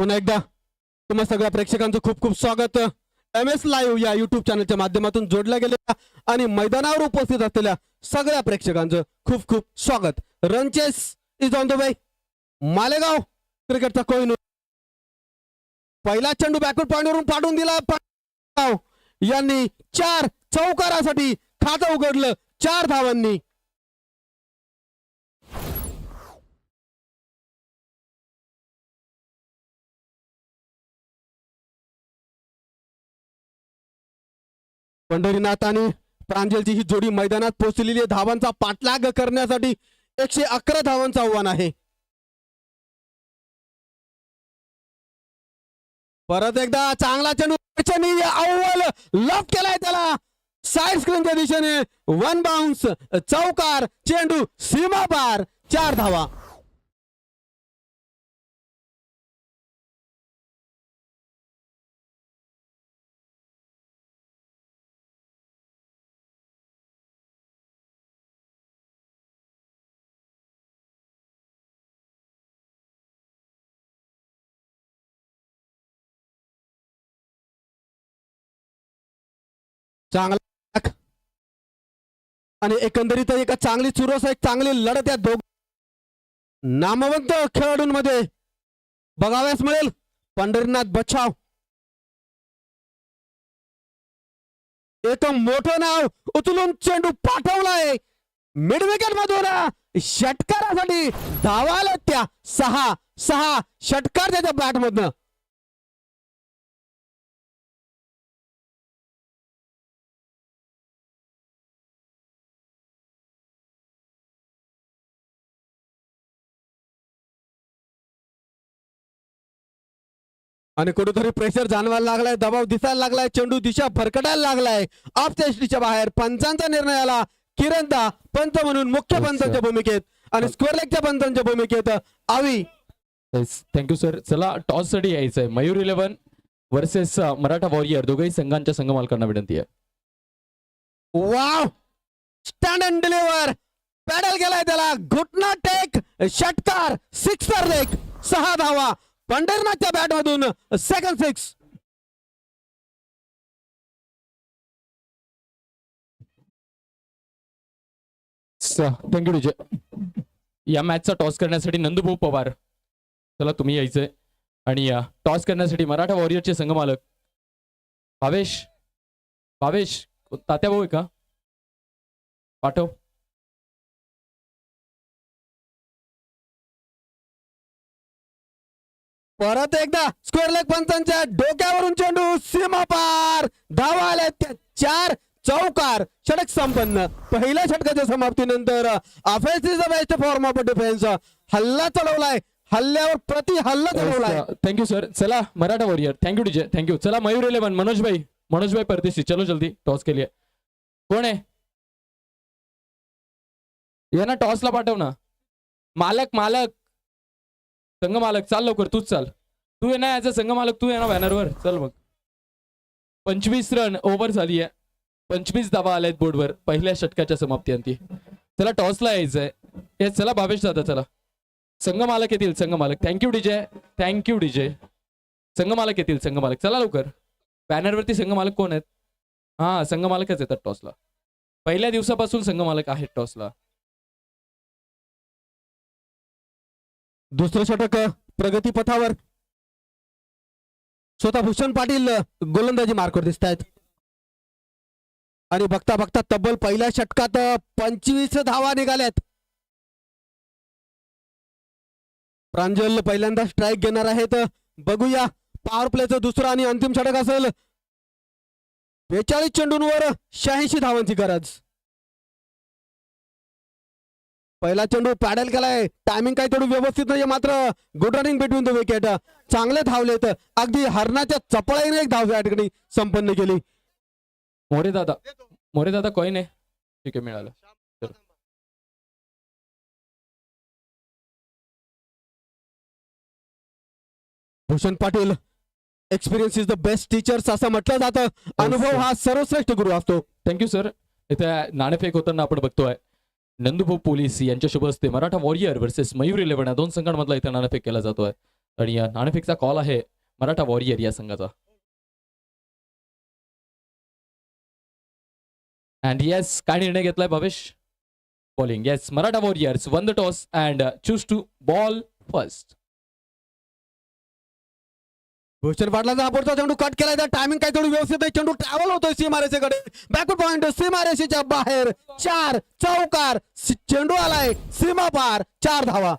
[SPEAKER 1] पुन्हा एकदा तुम्हा सगळ्या प्रेक्षकांचं खूप खूप स्वागत MS लाईव्ह या युट्यूब चॅनलच्या माध्यमातून जोडल्या गेलेल्या आणि मैदानावर उपस्थित असलेल्या सगळ्या प्रेक्षकांचं खूप खूप स्वागत. Run chase is on the way. Malegaon क्रिकेटचा कोहिनूर पहिला चेंडू बॅकवर्ड पॉइंटवरून पाडून दिला. यांनी 4 चौकारासाठी खातं उघडलं 4 धावांनी. पंढरीनाथ आणि प्रांजलची ही जोडी मैदानात पोहोचलेली आहे. धावांचा पाठलाग करण्यासाठी 111 धावांचं आव्हान आहे. परत एकदा चांगला चेंडू अव्वल लॉक केलाय त्याला साइड स्क्रीनच्या दिशेने. 1 बाउन्स चौकार चेंडू सीमा पार 4 धावा. चांगला आणि एकंदरीत एका चांगली चुरस एक चांगली लढत या दोघ नामवंत खेळाडूंमध्ये बघाव्यास मिळेल. पंढरीनाथ बचाव एक मोठं नाव उचलून चेंडू पाठवलाय मिड विकेट मधून षटकारासाठी धावाला त्या 6 षटकार त्याच्या बॅट मधनं. आणि कुठेतरी प्रेशर जाणवायला लागलाय, दबाव दिसायला लागलाय, चेंडू दिशा भरकटायला लागलाय ऑफ स्टेशनच्या बाहेर. पंचांचा निर्णय आला. किरणदा पंच म्हणून मुख्य पंचांच्या भूमिकेत आणि स्क्वेअर लेगच्या पंचांच्या भूमिकेत आवी.
[SPEAKER 2] Thank you sir. चला टॉस साठी यायचंय. मयूर 11 वर्सेस मराठा वॉरियर दोघेही संघांच्या संघ मालकांना विनंती आहे.
[SPEAKER 1] Wow stand and deliver paddle केलाय त्याला घुटना टेक षटकार सिक्सर लेग 6 धावा पंढरनाथच्या बॅट मधून सेकंड 6.
[SPEAKER 2] Thank you DJ. या मॅचचा टॉस करण्यासाठी नंदूभाऊ पवार चला तुम्ही यायचंय आणि टॉस करण्यासाठी मराठा वॉरियरचे संघ मालक भावेश तात्या भाऊ आहे का पाठव.
[SPEAKER 1] परत एकदा स्क्वेअर लेग पंचांच्या डोक्यावरून चेंडू सीमा पार. धावा आल्या त्या 4 चौकार षटक संपन्न. पहिल्या षटकाच्या समाप्तीनंतर offensive best form of defence. हल्ला चढवलाय, हल्ल्यावर प्रति हल्ला चढवलाय.
[SPEAKER 2] Thank you sir. चला Maratha warrior. Thank you DJ. Thank you. चला मयूर 11 मनोज भाई परदेशी चलो जल्दी टॉस के लिए. कोण आहे यांना टॉसला पाठव ना. मालक संघ मालक चाल लवकर. तूच चाल. तू ये ना याचा संघ मालक. तू ये ना बॅनरवर. चल मग. 25 रन ओव्हर झाली आहे. 25 धावा आल्यात बोर्डवर पहिल्या षटकाच्या समाप्तीअंती. चला टॉसला यायचंय. हे चला भावेश दादा चला. संघ मालक येतील. संघ मालक. Thank you DJ. संघ मालक येतील. संघ मालक चला लवकर. बॅनरवरती संघ मालक कोण आहेत? हा संघ मालकच येतात टॉसला. पहिल्या दिवसापासून संघ मालक आहेत टॉसला.
[SPEAKER 1] दुसरं षटक प्रगती पथावर. स्वतः भूषण पाटील गोलंदाजी मार्कवर दिसत आहेत आणि बघता बघता तब्बल पहिल्या षटकात 25 धावा निघाल्यात. प्रांजल पहिल्यांदा स्ट्राईक घेणार आहेत. बघूया पॉवर प्लेचं दुसरं आणि अंतिम षटक असेल. 42 चेंडूंवर 86 धावांची गरज. पहिला चेंडू पॅडल केलाय. टायमिंग काही थोडं व्यवस्थित नाही मात्र good running between the wicket. चांगले धावलेत. अगदी हरणाच्या चपळाईने एक धाव या ठिकाणी संपन्न केली.
[SPEAKER 2] मोरे दादा कॉइन आहे. ठीक आहे मिळालं.
[SPEAKER 1] Bhushan Patil experience is the best teachers असं म्हटलं जातं. अनुभव हा सर्वश्रेष्ठ गुरु असतो.
[SPEAKER 2] Thank you sir. इथे नाणेफेक होताना आपण बघतोय नंदूभाऊ पोलीस यांच्या शुभ हस्ते मराठा वॉरियर वर्सेस मयूर 11 या दोन संघांमधला इथे नाणेफेक केला जातोय. आणि नाणेफेकचा कॉल आहे मराठा वॉरियर या संघाचा. अँड येस, काय निर्णय घेतलाय Bhavesh? Bowling. Yes, Maratha warriors won the toss and choose to bowl first.
[SPEAKER 1] Bhushan पाटलाचा हा पुढचा चेंडू कट केलाय. त्या टायमिंग काही थोडी व्यवस्थित आहे. चेंडू ट्रॅव्हल होतोय सीमारेषेकडे. बॅकवर्ड पॉइंट सीमारेषेच्या बाहेर. 4 चौकार. चेंडू आलाय सीमा पार. 4 धावा.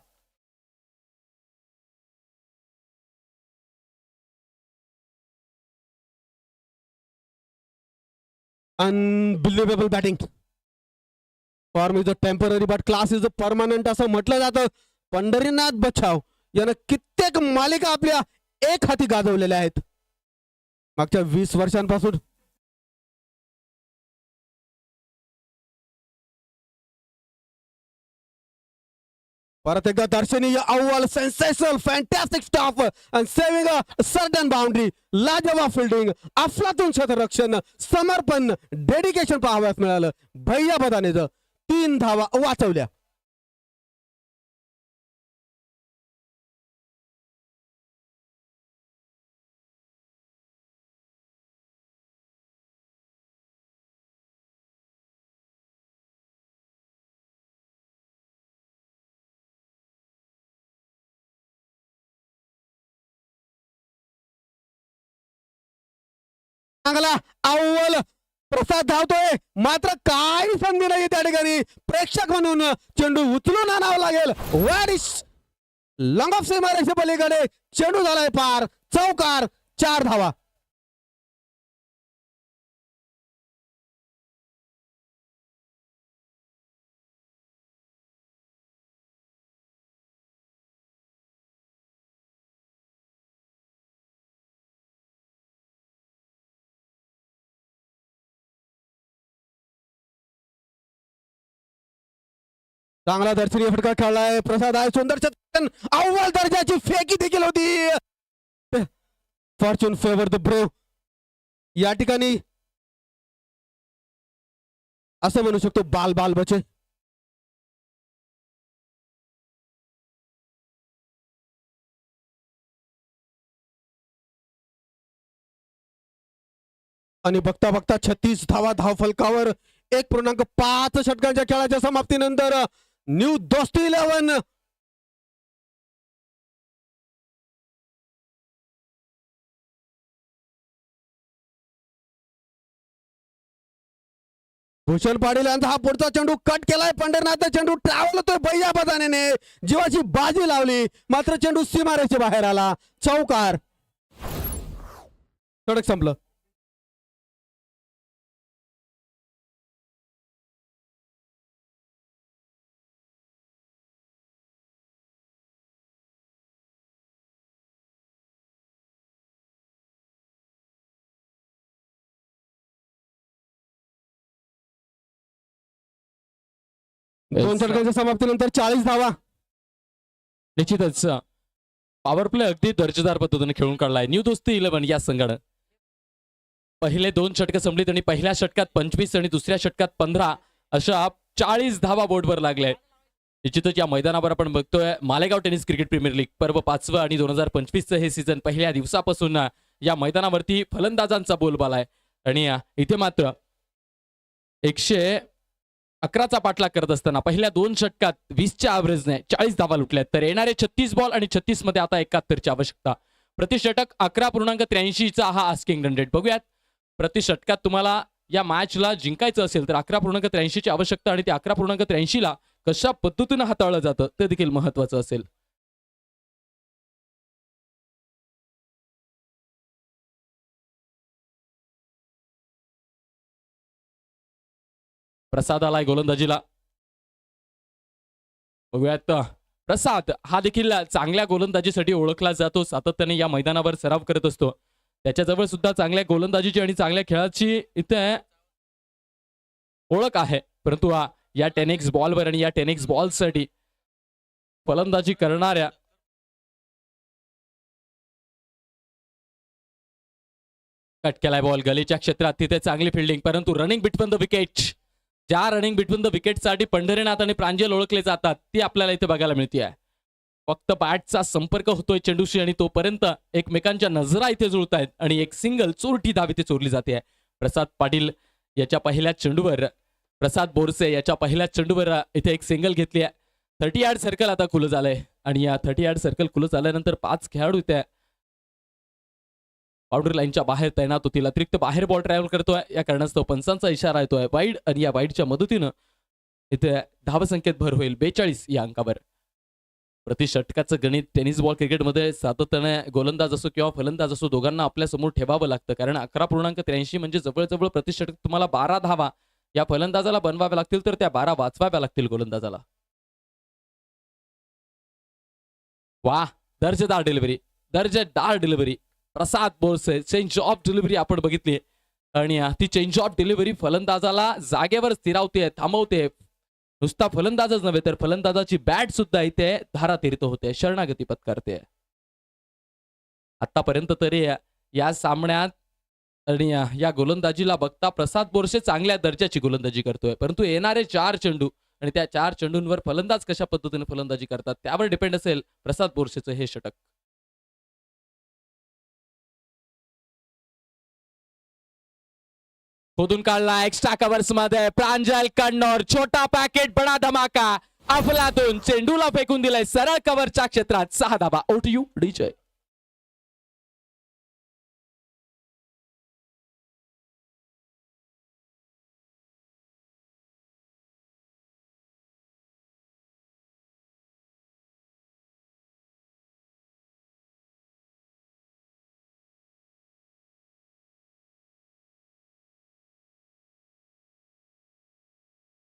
[SPEAKER 1] Unbelievable batting. Form is a temporary but class is a permanent असं म्हटलं जातं. पंढरीनाथ बच्छाव यानं कित्येक मालिका आपल्या एक हाती गाजवलेल्या आहेत मागच्या 20 वर्षांपासून. परत एकदा दर्शनीय अव्वल. Sensational fantastic stop and saving a certain boundary. लाजवाब फिल्डिंग. अफलातून क्षेत्ररक्षण. समर्पण. डेडिकेशन पाहावयास मिळालं. भैया बदानेचं 3 धावा वाचवल्या. चांगला अव्वल. प्रसाद धावतोय मात्र काही संधी नाही त्या ठिकाणी. प्रेक्षक म्हणून चेंडू उचलून आणावा लागेल. वॅरिश लॉंग ऑफ सीमारेषे पलीकडे. चेंडू झालाय पार. चौकार. 4 धावा. चांगला दर्शनीय फटका खेळलाय प्रसाद आहे. सुंदर शतक. अव्वल दर्जाची फेकी देखील होती. Fortune favour the brave. या ठिकाणी असं म्हणू शकतो बाल बाल बचे. आणि बघता बघता 36 धावा धावफलकावर. 1.5 षटकांच्या खेळाच्या समाप्तीनंतर न्यू दोस्ती 11. भूषण पाटील यांचा हा पुढचा चेंडू कट केलाय. पंढरनाथ चेंडू ट्रॅव्हल होतोय. भैया बदानेने जीवाची बाजी लावली मात्र चेंडू सीमारेषे बाहेर आला. चौकार. कडक संपलं. दोन षटकांच्या समाप्तीनंतर 40 धावा.
[SPEAKER 2] निश्चितच पॉवर प्ले अगदी दर्जेदार पद्धतीने खेळून काढलाय न्यू दोस्ती 11 या संघानं. पहिले 2 षटकं संपलीत आणि पहिल्या षटकात 25 आणि दुसऱ्या षटकात 15 अशा 40 धावा बोर्डवर लागल्या. निश्चितच या मैदानावर आपण बघतोय Malegaon tennis cricket premier league पर्व 5वं आणि 2025चं हे सीझन पहिल्या दिवसापासून या मैदानावरती फलंदाजांचा बोलबाला आहे. आणि इथे मात्र 111चा पाठलाग करत असताना पहिल्या 2 षटकात 20च्या ॲव्हरेजने 40 धावा लुटल्यात. तर येणारे 36 बॉल आणि 36 मध्ये आता 71ची आवश्यकता. प्रति षटक 11.83चा हा आस्किंग रन रेट. बघूयात प्रति षटकात तुम्हाला या मॅचला जिंकायचं असेल तर 11.83ची आवश्यकता आणि ते 11.83ला कशा पद्धतीनं हाताळलं जातं ते देखील महत्वाचं असेल. प्रसाद आलाय गोलंदाजीला. बघूयात प्रसाद हा देखील चांगल्या गोलंदाजीसाठी ओळखला जातो. सातत्याने या मैदानावर सराव करत असतो. त्याच्याजवळ सुद्धा चांगल्या गोलंदाजीची आणि चांगल्या खेळाची इथे ओळख आहे. परंतु या 10x बॉलवर आणि या 10x बॉलसाठी फलंदाजी करणाऱ्या कट केलाय बॉल गलीच्या क्षेत्रात. तिथे चांगली फिल्डिंग परंतु रनिंग बिटवीन द विकेट. ज्या रनिंग बिटवीन द विकेटसाठी पंढरीनाथ आणि प्रांजल ओळखले जातात ती आपल्याला इथे बघायला मिळते आहे. फक्त बॅटचा संपर्क होतोय चेंडूशी आणि तोपर्यंत एकमेकांच्या नजरा इथे जुळतायत आणि एक सिंगल चोरटी धाव इथे चोरली जाते. प्रसाद पाटील याच्या पहिल्या चेंडूवर प्रसाद बोरसे याच्या पहिल्या चेंडूवर इथे एक सिंगल घेतली आहे. 30 यार्ड सर्कल आता खुलं झालंय आणि या 30 यार्ड सर्कल खुलं झाल्यानंतर 5 खेळाडू इथे बाउंड्री लाईनच्या बाहेर तैनात होतील. अतिरिक्त बाहेर बॉल ट्रॅव्हल करतोय या कारणास्तव पंचांचा इशारा येतोय वाईड आणि या वाईडच्या मदतीनं इथे धावसंख्येत भर होईल 42 या अंकावर. प्रति षटकाचं गणित टेनिस बॉल क्रिकेटमध्ये सातत्याने गोलंदाज असो किंवा फलंदाज असो दोघांना आपल्या समोर ठेवावं लागतं, कारण 11.83 म्हणजे जवळजवळ प्रति षटक तुम्हाला 12 धावा या फलंदाजाला बनवाव्या लागतील तर त्या 12 वाचवाव्या लागतील गोलंदाजाला. वाह, दर्जेदार delivery Prasad Borse. Change of delivery आपण बघितली आणि ती चेंज ऑफ डिलिव्हरी फलंदाजाला जागेवर स्थिरावते, थांबवते. नुसता फलंदाजच नव्हे तर फलंदाजाची बॅट सुद्धा इथे धारातीर्थ होते, शरणागती पत्करते. आतापर्यंत तरी या सामन्यात आणि या गोलंदाजीला बघता प्रसाद बोरसे चांगल्या दर्जाची गोलंदाजी करतोय, परंतु येणारे 4 चेंडू आणि त्या 4 चेंडूंवर फलंदाज कशा पद्धतीने फलंदाजी करतात त्यावर डिपेंड असेल प्रसाद बोरसेचं हे षटक. खोदून काढला एक्स्ट्रा कव्हर्स मध्ये प्रांजल कन्नौर. छोटा पॅकेट बडा धमाका. अफलातून चेंडूला फेकून दिलाय सरळ कव्हरच्या क्षेत्रात. 6 धावा. ओटीयू डीजे.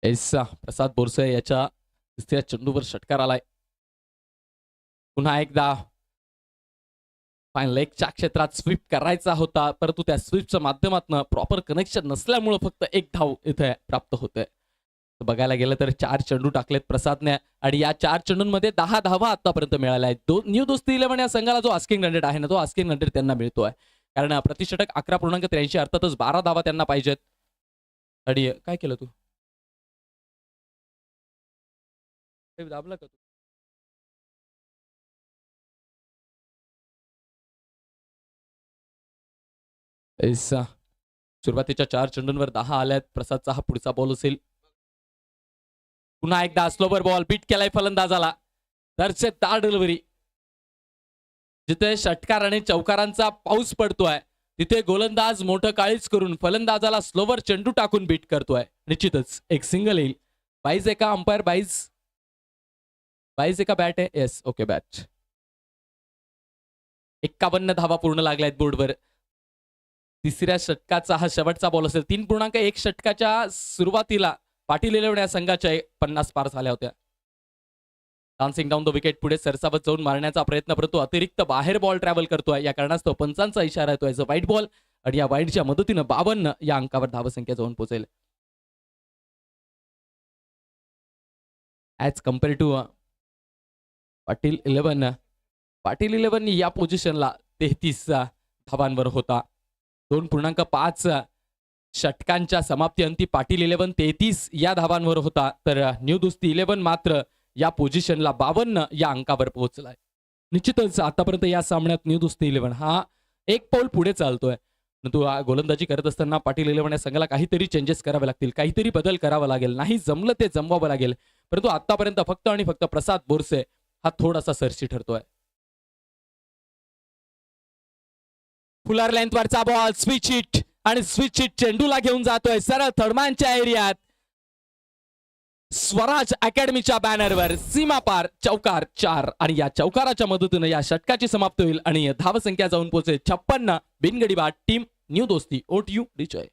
[SPEAKER 2] प्रसाद बोरसे याच्या तिसऱ्या चेंडूवर षटकार आलाय. पुन्हा एकदा फाईन लेगच्या क्षेत्रात स्वीप करायचा होता, परंतु त्या स्वीपच्या माध्यमातून प्रॉपर कनेक्शन नसल्यामुळे फक्त 1 धाव इथे प्राप्त होते. बघायला गेलं तर 4 चेंडू टाकलेत प्रसादने आणि या 4 चेंडूंमध्ये 10 धावा आतापर्यंत मिळाल्या आहेत. न्यू दोस्ती 11 या संघाला जो आस्किंग रन रेट आहे ना, तो आस्किंग रन रेट त्यांना मिळतोय, कारण प्रतिषटक 11.83 अर्थातच 12 धावा त्यांना पाहिजेत. आणि काय केलं तू दाबला का तू? सुरुवातीच्या 4 चेंडूंवर 10 आल्यात. प्रसादचा हा पुढचा बॉल असेल. पुन्हा एकदा स्लोवर बॉल बीट केलाय फलंदाजाला. दर्जेदार डिलिव्हरी. जिथे षटकार आणि चौकारांचा पाऊस पडतोय तिथे गोलंदाज मोठं काळीच करून फलंदाजाला स्लोवर चेंडू टाकून बीट करतोय. निश्चितच एक सिंगल येईल. 22 एका अंपायर 22 एका बॅट आहे. Yes, okay bat. 51 धावा पूर्ण लागल्या आहेत बोर्डवर. तिसऱ्या षटकाचा हा शेवटचा बॉल असेल. 3.1 षटकाच्या सुरुवातीला पाटील इलेव्हन या संघाच्या 50 पार झाल्या होत्या. डान्सिंग डाऊन द विकेट पुढे सरसावत जाऊन मारण्याचा प्रयत्न, परंतु अतिरिक्त बाहेर बॉल ट्रॅव्हल करतोय या कारणास्तव पंचांचा इशारा येतोय वाईट बॉल आणि या वाईटच्या मदतीनं 52 या अंकावर धावसंख्या जाऊन पोहोचेल. As compare to Patil eleven या पोझिशनला 33 धावांवर होता. 2.5 षटकांच्या समाप्ती अंती पाटील इलेव्हन 33 या धावांवर होता, तर न्यू दोस्ती 11 मात्र या पोझिशनला 52 या अंकावर पोहोचलाय. निश्चितच आतापर्यंत या सामन्यात न्यू दोस्ती 11 हा एक पाऊल पुढे चालतोय. परंतु गोलंदाजी करत असताना पाटील इलेव्हन या संघाला काहीतरी चेंजेस करावे लागतील, काहीतरी बदल करावा लागेल. नाही जमलं ते जमवावं लागेल. परंतु आतापर्यंत फक्त आणि फक्त प्रसाद बोरसे हा थोडासा सरशी ठरतोय. फुलर लेंथ वरचा बॉल स्विच हिट आणि स्विच हिट चेंडूला घेऊन जातोय सरळ थर्डमॅनच्या एरियात. स्वराज अकॅडमीच्या बॅनरवर सीमापार चौकार 4 आणि या चौकाराच्या मदतीने या षटकाची समाप्ती होईल आणि धावसंख्या जाऊन पोहोचेल 56. बिनगडी बाद टीम न्यू दोस्ती. ओटीयू रिचय.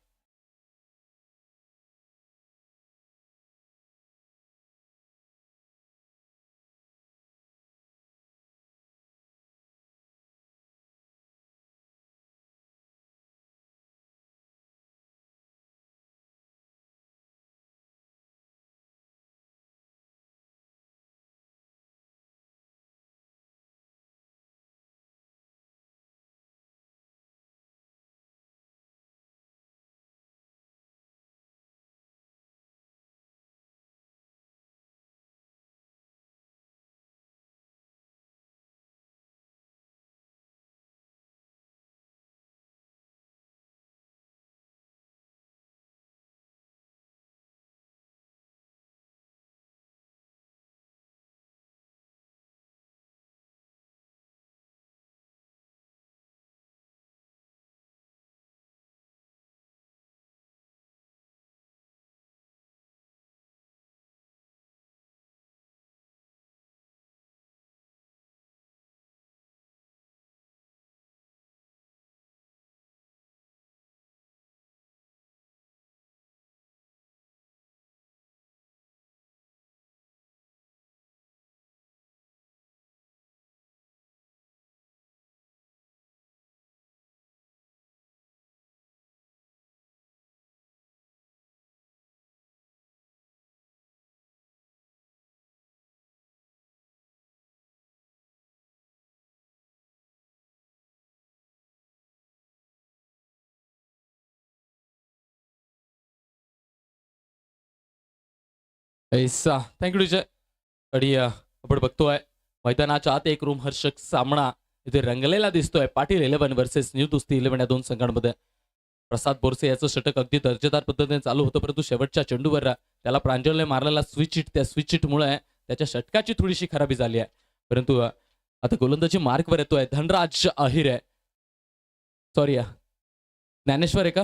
[SPEAKER 2] थँक्यू विजय. आणि आपण बघतोय मैदानाच्या आत एक रोमहर्षक सामना इथे रंगलेला दिसतोय. पाटील 11 वर्सेस न्यू दोस्ती 11 या दोन संघांमध्ये. प्रसाद बोरसे याचं षटक अगदी दर्जेदार पद्धतीने चालू होतं, परंतु शेवटच्या चेंडूवर त्याला प्रांजलने मारलेला स्विच हिट, त्या स्विच हिटमुळे त्याच्या षटकाची थोडीशी खराबी झाली आहे. परंतु आता गोलंदाजी मार्कवर येतोय धनराज अहिर आहे. सॉरी ज्ञानेश्वर आहे का?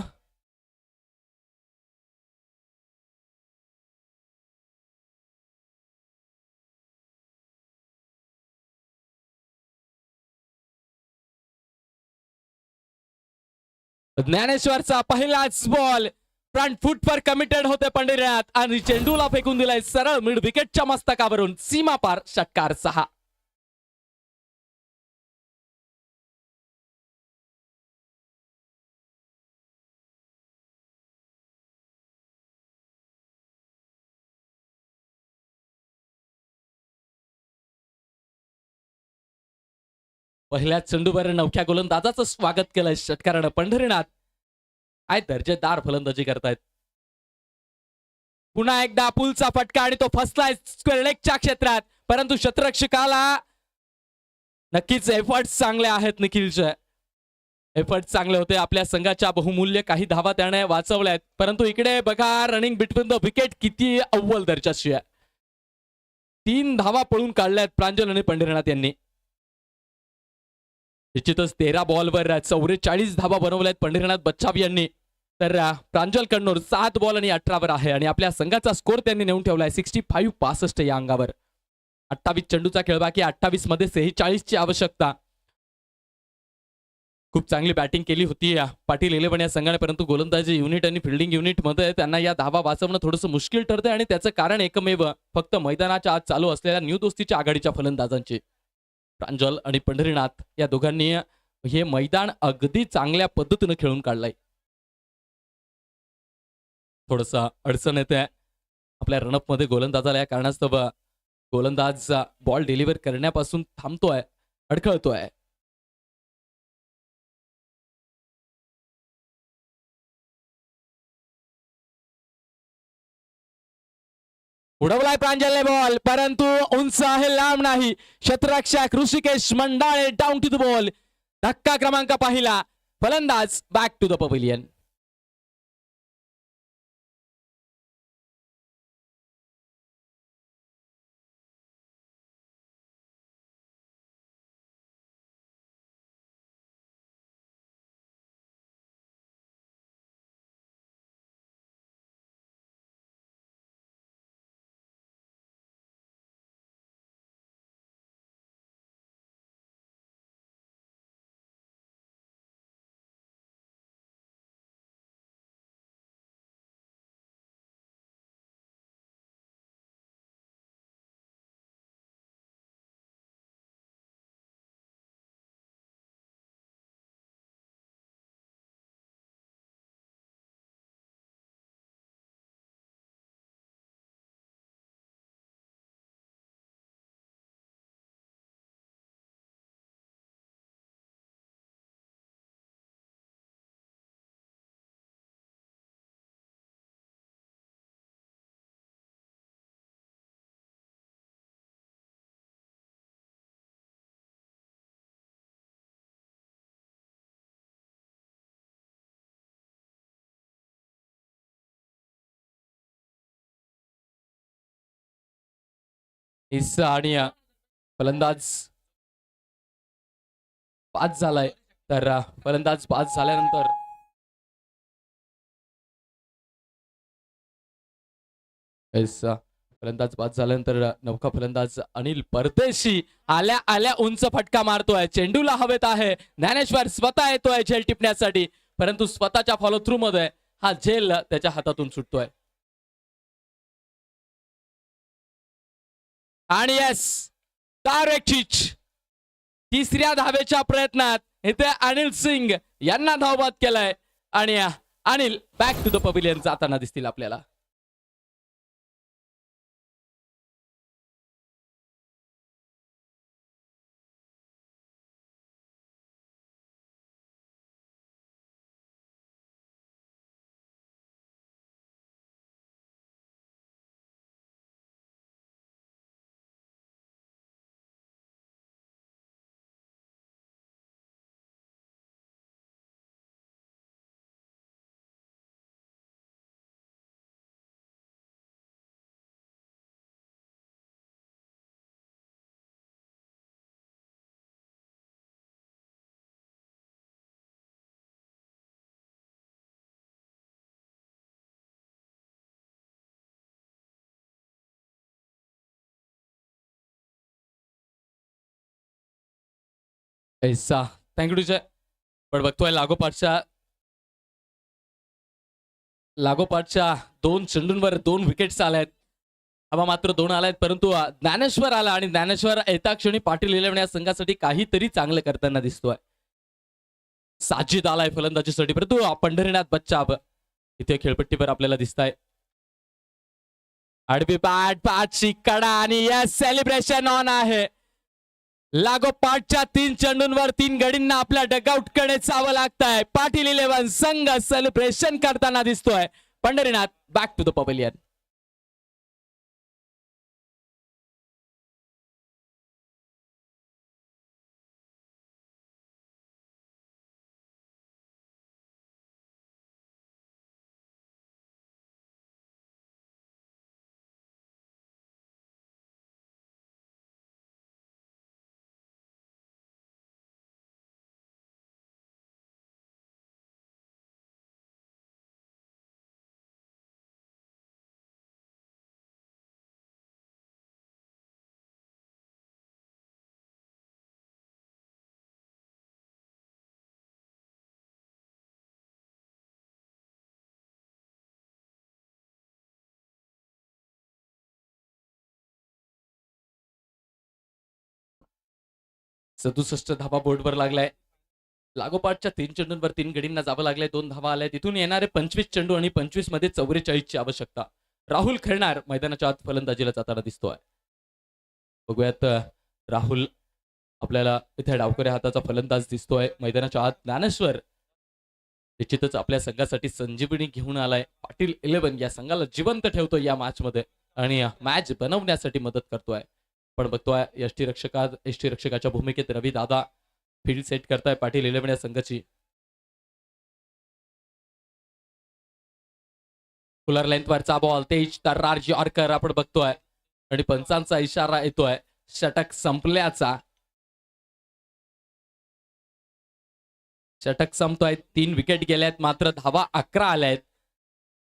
[SPEAKER 2] ज्ञानेश्वरचा पहिलाच बॉल फ्रंट फुटवर कमिटेड होते पंढरीनाथ आणि चेंडूला फेकून दिलाय सरळ मिड विकेटच्या मस्तकावरून. सीमा पार षटकार 6. पहिल्या चेंडूवर नवख्या गोलंदाजाचं स्वागत केलंय षटकारानं. पंढरीनाथ काय दर्जेदार फलंदाजी करतायत. पुन्हा एकदा पुलचा फटका आणि तो फसलाय स्क्वेअर लेगच्या क्षेत्रात, परंतु शतरक्षकाला नक्कीच एफर्ट्स चांगले आहेत. निखिलचे एफर्ट्स चांगले होते. आपल्या संघाच्या बहुमूल्य काही धावा त्याने वाचवल्यात, परंतु इकडे बघा रनिंग बिटवीन द विकेट किती अव्वल दर्जाची आहे. 3 धावा पळून काढल्यात प्रांजल आणि पंढरीनाथ यांनी. निश्चितच 13 बॉलवर 44 धावा बनवल्यात पंढरीनाथ बच्छाव यांनी. तर प्रांजल कन्नूर 7 बॉल आणि 18 वर आहे आणि आपल्या संघाचा स्कोर त्यांनी नेऊन ठेवलाय 65-65 या अंगावर. 28 चेंडूचा खेळ बाकी, 28 मध्ये 46 ची आवश्यकता. खूप चांगली बॅटिंग केली होती पाटील 11 या संघाने, परंतु गोलंदाजी युनिट आणि फिल्डिंग युनिट मध्ये त्यांना या धावा वाचवणं थोडंसं मुश्किल ठरतंय आणि त्याचं कारण एकमेव फक्त मैदानाच्या आत चालू असलेल्या न्यू दोस्तीच्या आघाडीच्या फलंदाजांची. प्रांजल आणि पंढरीनाथ या दोघांनी हे मैदान अगदी चांगल्या पद्धतीने खेळून काढलंय. थोडस अडचण येते आपल्या रनअप मध्ये गोलंदाजाला, या कारणास्तव गोलंदाज बॉल डिलिव्हर करण्यापासून थांबतोय, अडखळतोय. उडवलाय प्रांजलने बॉल, परंतु उंच आहे, लांब नाही. क्षेत्ररक्षक Rishikesh Mandale down to the ball. धक्का क्रमांक पहिला. फलंदाज बॅक टू द पवेलियन. आणि फलंदाज पाच झालाय. तर फलंदाज पाच झाल्यानंतर फलंदाज बाद झाल्यानंतर नौका फलंदाज अनिल परदेशी आल्या आल्या उंच फटका मारतोय. चेंडूला हवेत आहे. ज्ञानेश्वर स्वतः येतोय झेल टिपण्यासाठी, परंतु स्वतःच्या फॉलो थ्रू मध्ये हा झेल त्याच्या हातातून सुटतोय. आणि यस, तिसऱ्या धावेच्या प्रयत्नात इथे अनिल सिंग यांना धावबाद केलाय आणि Anil back to the pavilion जाताना दिसतील आपल्याला. ऐसा थँक्यू टीचर. पण बघतोय लागोपाठच्या 2 चेंडूंवर 2 विकेट्स आल्यात. हवा मात्र 2 आल्यात, परंतु ज्ञानेश्वर आला आणि ज्ञानेश्वर येता क्षणी पाटील इलेव्हन या संघासाठी काहीतरी चांगलं करताना दिसतोय. साजिद आलाय फलंदाजीसाठी, परंतु पंढरीनाथ बच्चाब इथे खेळपट्टीवर आपल्याला दिसताय. आडवी बॅट पाचची कडा आणि यस सेलिब्रेशन ऑन आहे. लागोपाठच्या 3 चेंडूंवर 3 गडींना आपल्या डगआउट कडे जावं लागतंय. पाटील इलेव्हन संघ सेलिब्रेशन करताना दिसतोय. Pandharinath back to the pavilion. सदुसष्ट धाबा बोर्डवर लागलाय. लागोपाठच्या 3 चेंडूंवर 3 गडींना जावं लागलंय. 2 धावा आल्या. तिथून येणारे 25 चेंडू आणि 25 मध्ये 44 ची आवश्यकता. राहुल खेळणार मैदानाच्या आत फलंदाजीला जाताना दिसतोय. बघूयात राहुल आपल्याला इथे डावकऱ्या हाताचा फलंदाज दिसतोय. मैदानाच्या आत ज्ञानेश्वर निश्चितच आपल्या संघासाठी संजीवनी घेऊन आलाय. पाटील इलेव्हन या संघाला जिवंत ठेवतोय या मॅच मध्ये आणि मॅच बनवण्यासाठी मदत करतोय. पण बघतोय यष्टी रक्षकाच्या भूमिकेत रवी दादा फील्ड सेट करताय पाटील इलेव्हन या संघाची. फुलर लेंथ वरचा बॉल तेज तर्रार यॉर्कर आपण बघतोय आणि पंचांचा इशारा येतोय षटक संपल्याचा. षटक संपतोय. 3 विकेट गेल्यात, मात्र धावा 11 आल्यात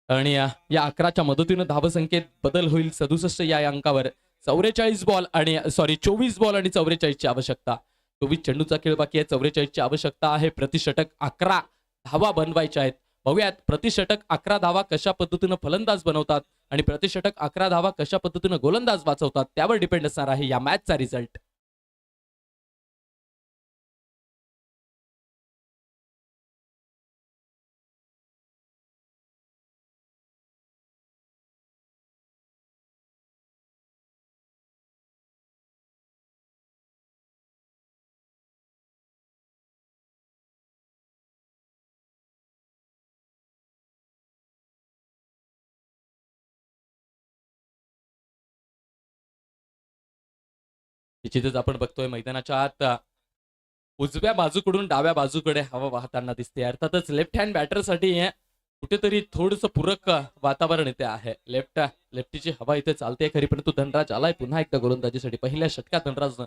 [SPEAKER 2] आणि या 11च्या मदतीनं धावसंख्येत बदल होईल. 67 या अंकावर 44 बॉल आणि 24 बॉल आणि 44 ची आवश्यकता. 24 चेंडूचा खेळ बाकी आहे. 44 ची आवश्यकता आहे. प्रतिषटक 11 धावा बनवायच्या आहेत. बघूयात प्रतिषटक 11 धावा कशा पद्धतीनं फलंदाज बनवतात आणि प्रतिषटक 11 धावा कशा पद्धतीनं गोलंदाज वाचवतात, त्यावर डिपेंड असणार आहे या मॅचचा रिझल्ट. निश्चितच आपण बघतोय मैदानाच्या आत उजव्या बाजूकडून डाव्या बाजूकडे हवा वाहताना दिसते. अर्थातच लेफ्ट हँड बॅटरसाठी कुठेतरी थोडंसं पूरक वातावरण इथे आहे. लेफ्टीची हवा इथे चालते खरी, परंतु धनराज आलाय पुन्हा एकदा गोलंदाजीसाठी. पहिल्या षटकात धनराजनं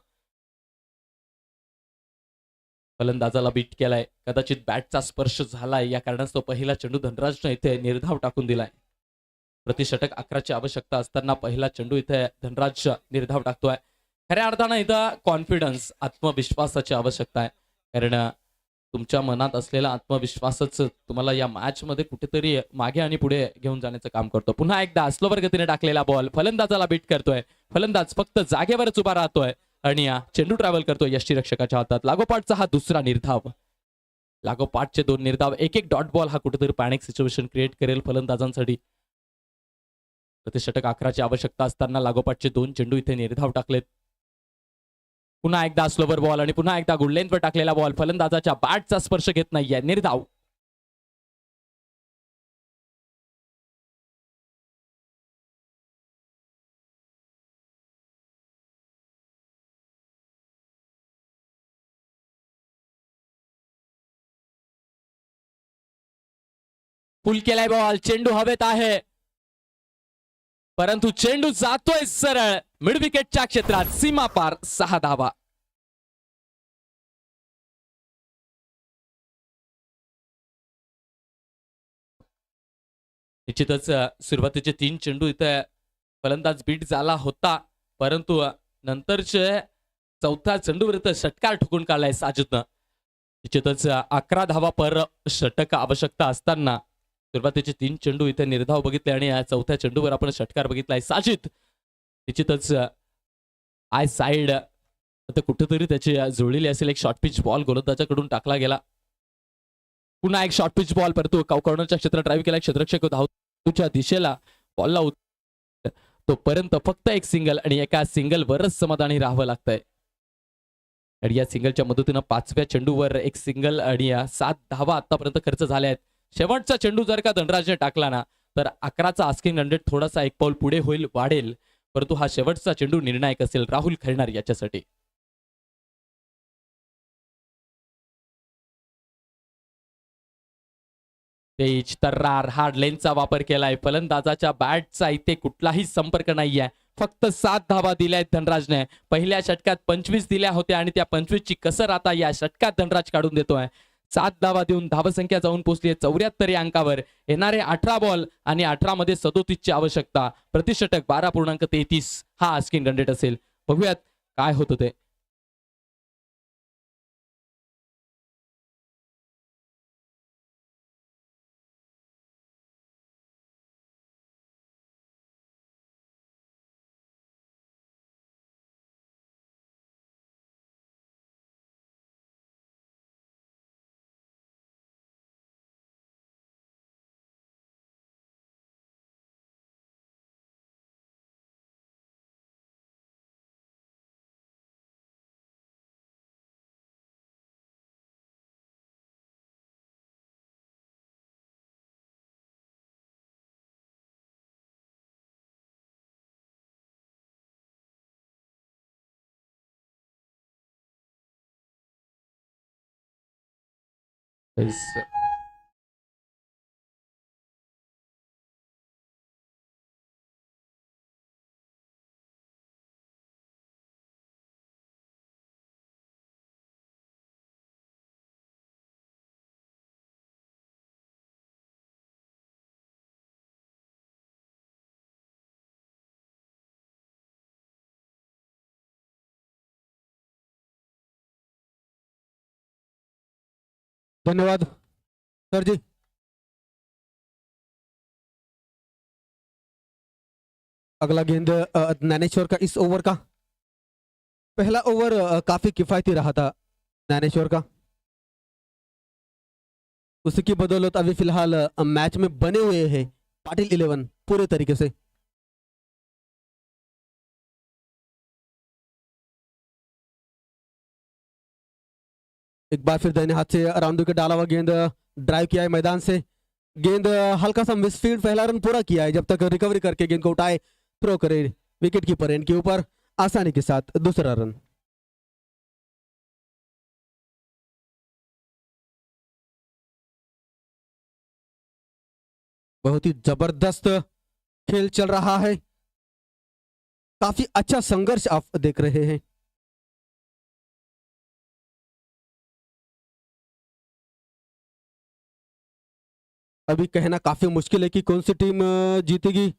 [SPEAKER 2] फलंदाजाला बीट केलाय. कदाचित बॅटचा स्पर्श झालाय या कारणास्तव पहिला चेंडू धनराजनं इथे निर्धाव टाकून दिलाय. प्रतिषटक 11 ची आवश्यकता असताना पहिला चेंडू इथे धनराज निर्धाव टाकतोय. खऱ्या अर्थानं इथं कॉन्फिडन्स आत्मविश्वासाची आवश्यकता आहे. कारण तुमच्या मनात असलेला आत्मविश्वासच तुम्हाला या मॅच मध्ये कुठेतरी मागे आणि पुढे घेऊन जाण्याचं काम करतो. पुन्हा एकदा स्लोवर गतीने टाकलेला बॉल फलंदाजाला बीट करतोय. फलंदाज फक्त जागेवरच उभा राहतोय आणि चेंडू ट्रॅव्हल करतोय यष्टीरक्षकाच्या हातात. लागोपाठचा हा दुसरा निर्धाव. लागोपाठचे 2 निर्धाव. एक डॉट बॉल हा कुठेतरी पॅनिक सिच्युएशन क्रिएट करेल फलंदाजांसाठी. प्रतिषटक 11 ची आवश्यकता असताना लागोपाठचे 2 चेंडू इथे निर्धाव टाकलेत. पुन्हा एकदा स्लोवर बॉल आणि पुन्हा एकदा गुड लेंथवर टाकलेला बॉल फलंदाजाच्या बॅटचा स्पर्श घेत नाहीये. निर्धाव. पुल केलाय बॉल. चेंडू हवेत आहे, परंतु चेंडू जातोय सरळ मिड विकेटच्या क्षेत्रात. सीमा पार 6 धावा. निश्चितच सुरुवातीचे 3 चेंडू इथे फलंदाज बीट झाला होता, परंतु नंतरचे चौथ्या चेंडूवर तर षटकार ठोकून काढलाय साजिदनं. निश्चितच 11 धावा पर षटक आवश्यकता असताना सुरुवातीचे 3 चेंडू इथे निर्धाव बघितले आणि या चौथ्या चेंडूवर आपण षटकार बघितलाय. साजिद निश्चितच आय साइड आता कुठेतरी त्याची जुळलेली असेल. एक शॉर्ट पिच बॉल गोलंदाजाकडून टाकला गेला. पुन्हा एक शॉर्ट पिच बॉल परंतु कॉर्नरच्या क्षेत्रात ड्राईव्ह केला. क्षेत्ररक्षक धावच्या दिशेला बॉलला तोपर्यंत फक्त एक सिंगल आणि एका सिंगलवरच समाधानी राहावं लागतंय. आणि या सिंगलच्या मदतीनं 5व्या चेंडूवर एक सिंगल आणि 7 धावा आतापर्यंत खर्च झाल्या आहेत. शेवटचा चेंडू जर का धनराजने टाकला ना तर 11चा आस्किंग रन रेट थोडासा एक पाऊल पुढे होईल, वाढेल. परंतु हा शेवटचा चेंडू निर्णायक असेल राहुल खैरनार याच्यासाठी. तेज तर्रार हार्ड लेनचा वापर केलाय. फलंदाजाच्या बॅटचा इथे कुठलाही संपर्क नाहीये. फक्त 7 धावा दिल्यात धनराजने. पहिल्या षटकात 25 दिल्या होत्या आणि त्या 25 ची कसर आता या षटकात धनराज काढून देतोय. 7 धावा देऊन धावसंख्या जाऊन पोहोचली 74 या अंकावर. येणारे 18 बॉल आणि 18 मध्ये 37 ची आवश्यकता. प्रतिषटक 12.33 हा आस्किंग रन रेट असेल. बघूयात काय होतं ते.
[SPEAKER 1] धन्यवाद सर जी. अगला गेंद ज्ञानेश्वर का इस ओवर का. पहला ओवर काफी किफायती रहा था ज्ञानेश्वर का. उसकी बदौलत अभी फिलहाल मैच में बने हुए हैं पाटिल 11 पूरे तरीके से. एक बार फिर दाहिने हाथ से राउंड विकेट डाला हुआ गेंद ड्राइव किया है मैदान से. गेंद हल्का सा मिसफील्ड, पहला रन पूरा किया है. जब तक रिकवरी करके गेंद को उठाए थ्रो करे विकेट कीपर एंड के ऊपर आसानी के साथ दूसरा रन. बहुत ही जबरदस्त खेल चल रहा है. काफी अच्छा संघर्ष आप देख रहे हैं. अभी कहना काफी मुश्किल है कि कौन सी टीम जीतेगी.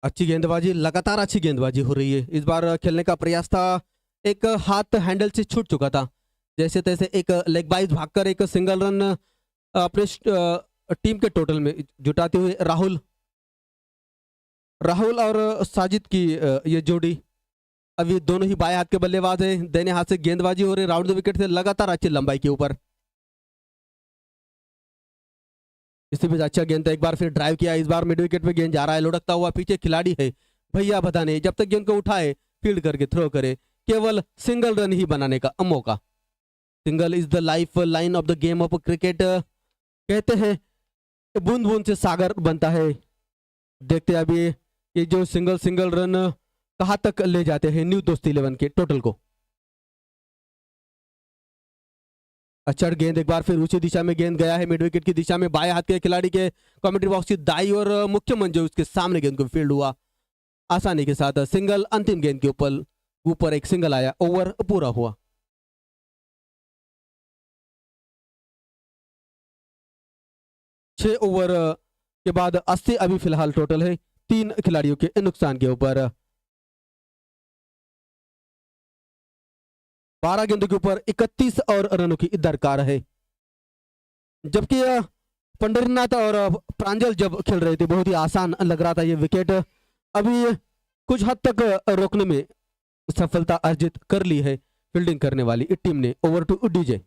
[SPEAKER 1] अच्छी गेंदबाजी, लगातार अच्छी गेंदबाजी हो रही है. इस बार खेलने का प्रयास था, एक हाथ हैंडल से छूट चुका था. जैसे तैसे एक लेग बाइज भागकर एक सिंगल रन अपने टीम के टोटल में जुटाते हुए राहुल और साजिद की ये जोड़ी. अभी दोनों ही बाएं हाथ के बल्लेबाज हैं. दाहिने हाथ से गेंदबाजी हो रही है. राउंड द विकेट से लगातार अच्छी लंबाई के ऊपर. इसी बीच अच्छा गेंद था, एक बार फिर ड्राइव किया. इस बार मिड विकेट पे गेंद जा रहा है. लुढ़कता हुआ पीछे खिलाड़ी है भैया बधाने. जब तक गेंद को उठाए फील्ड करके थ्रो करे, केवल सिंगल रन ही बनाने का मौका. Single is the life line of the game of cricket. कहते हैं बूंद बूंद से सागर बनता है. देखते हैं अभी ये जो सिंगल सिंगल रन कहाँ तक ले जाते हैं न्यू दोस्त 11 के टोटल को। अच्छा गेंद एक बार फिर उसी दिशा में गेंद गया है मिड विकेट की दिशा में, बाएं हाथ के खिलाड़ी के कमेंट्री बॉक्स की दाई और मुख्य मंच उसके सामने गेंद को फील्ड हुआ आसानी के साथ सिंगल। अंतिम गेंद के ऊपर ऊपर एक सिंगल आया, ओवर पूरा हुआ। छह ओवर के बाद 80 अभी फिलहाल टोटल है तीन खिलाड़ियों के नुकसान के ऊपर। 12 गेंदों के ऊपर 31 और रनों की दरकार है। जबकि पंडरीनाथ और प्रांजल जब खेल रहे थे बहुत ही आसान लग रहा था ये विकेट, अभी कुछ हद तक रोकने में सफलता अर्जित कर ली है फील्डिंग करने वाली टीम ने। Over two DJ.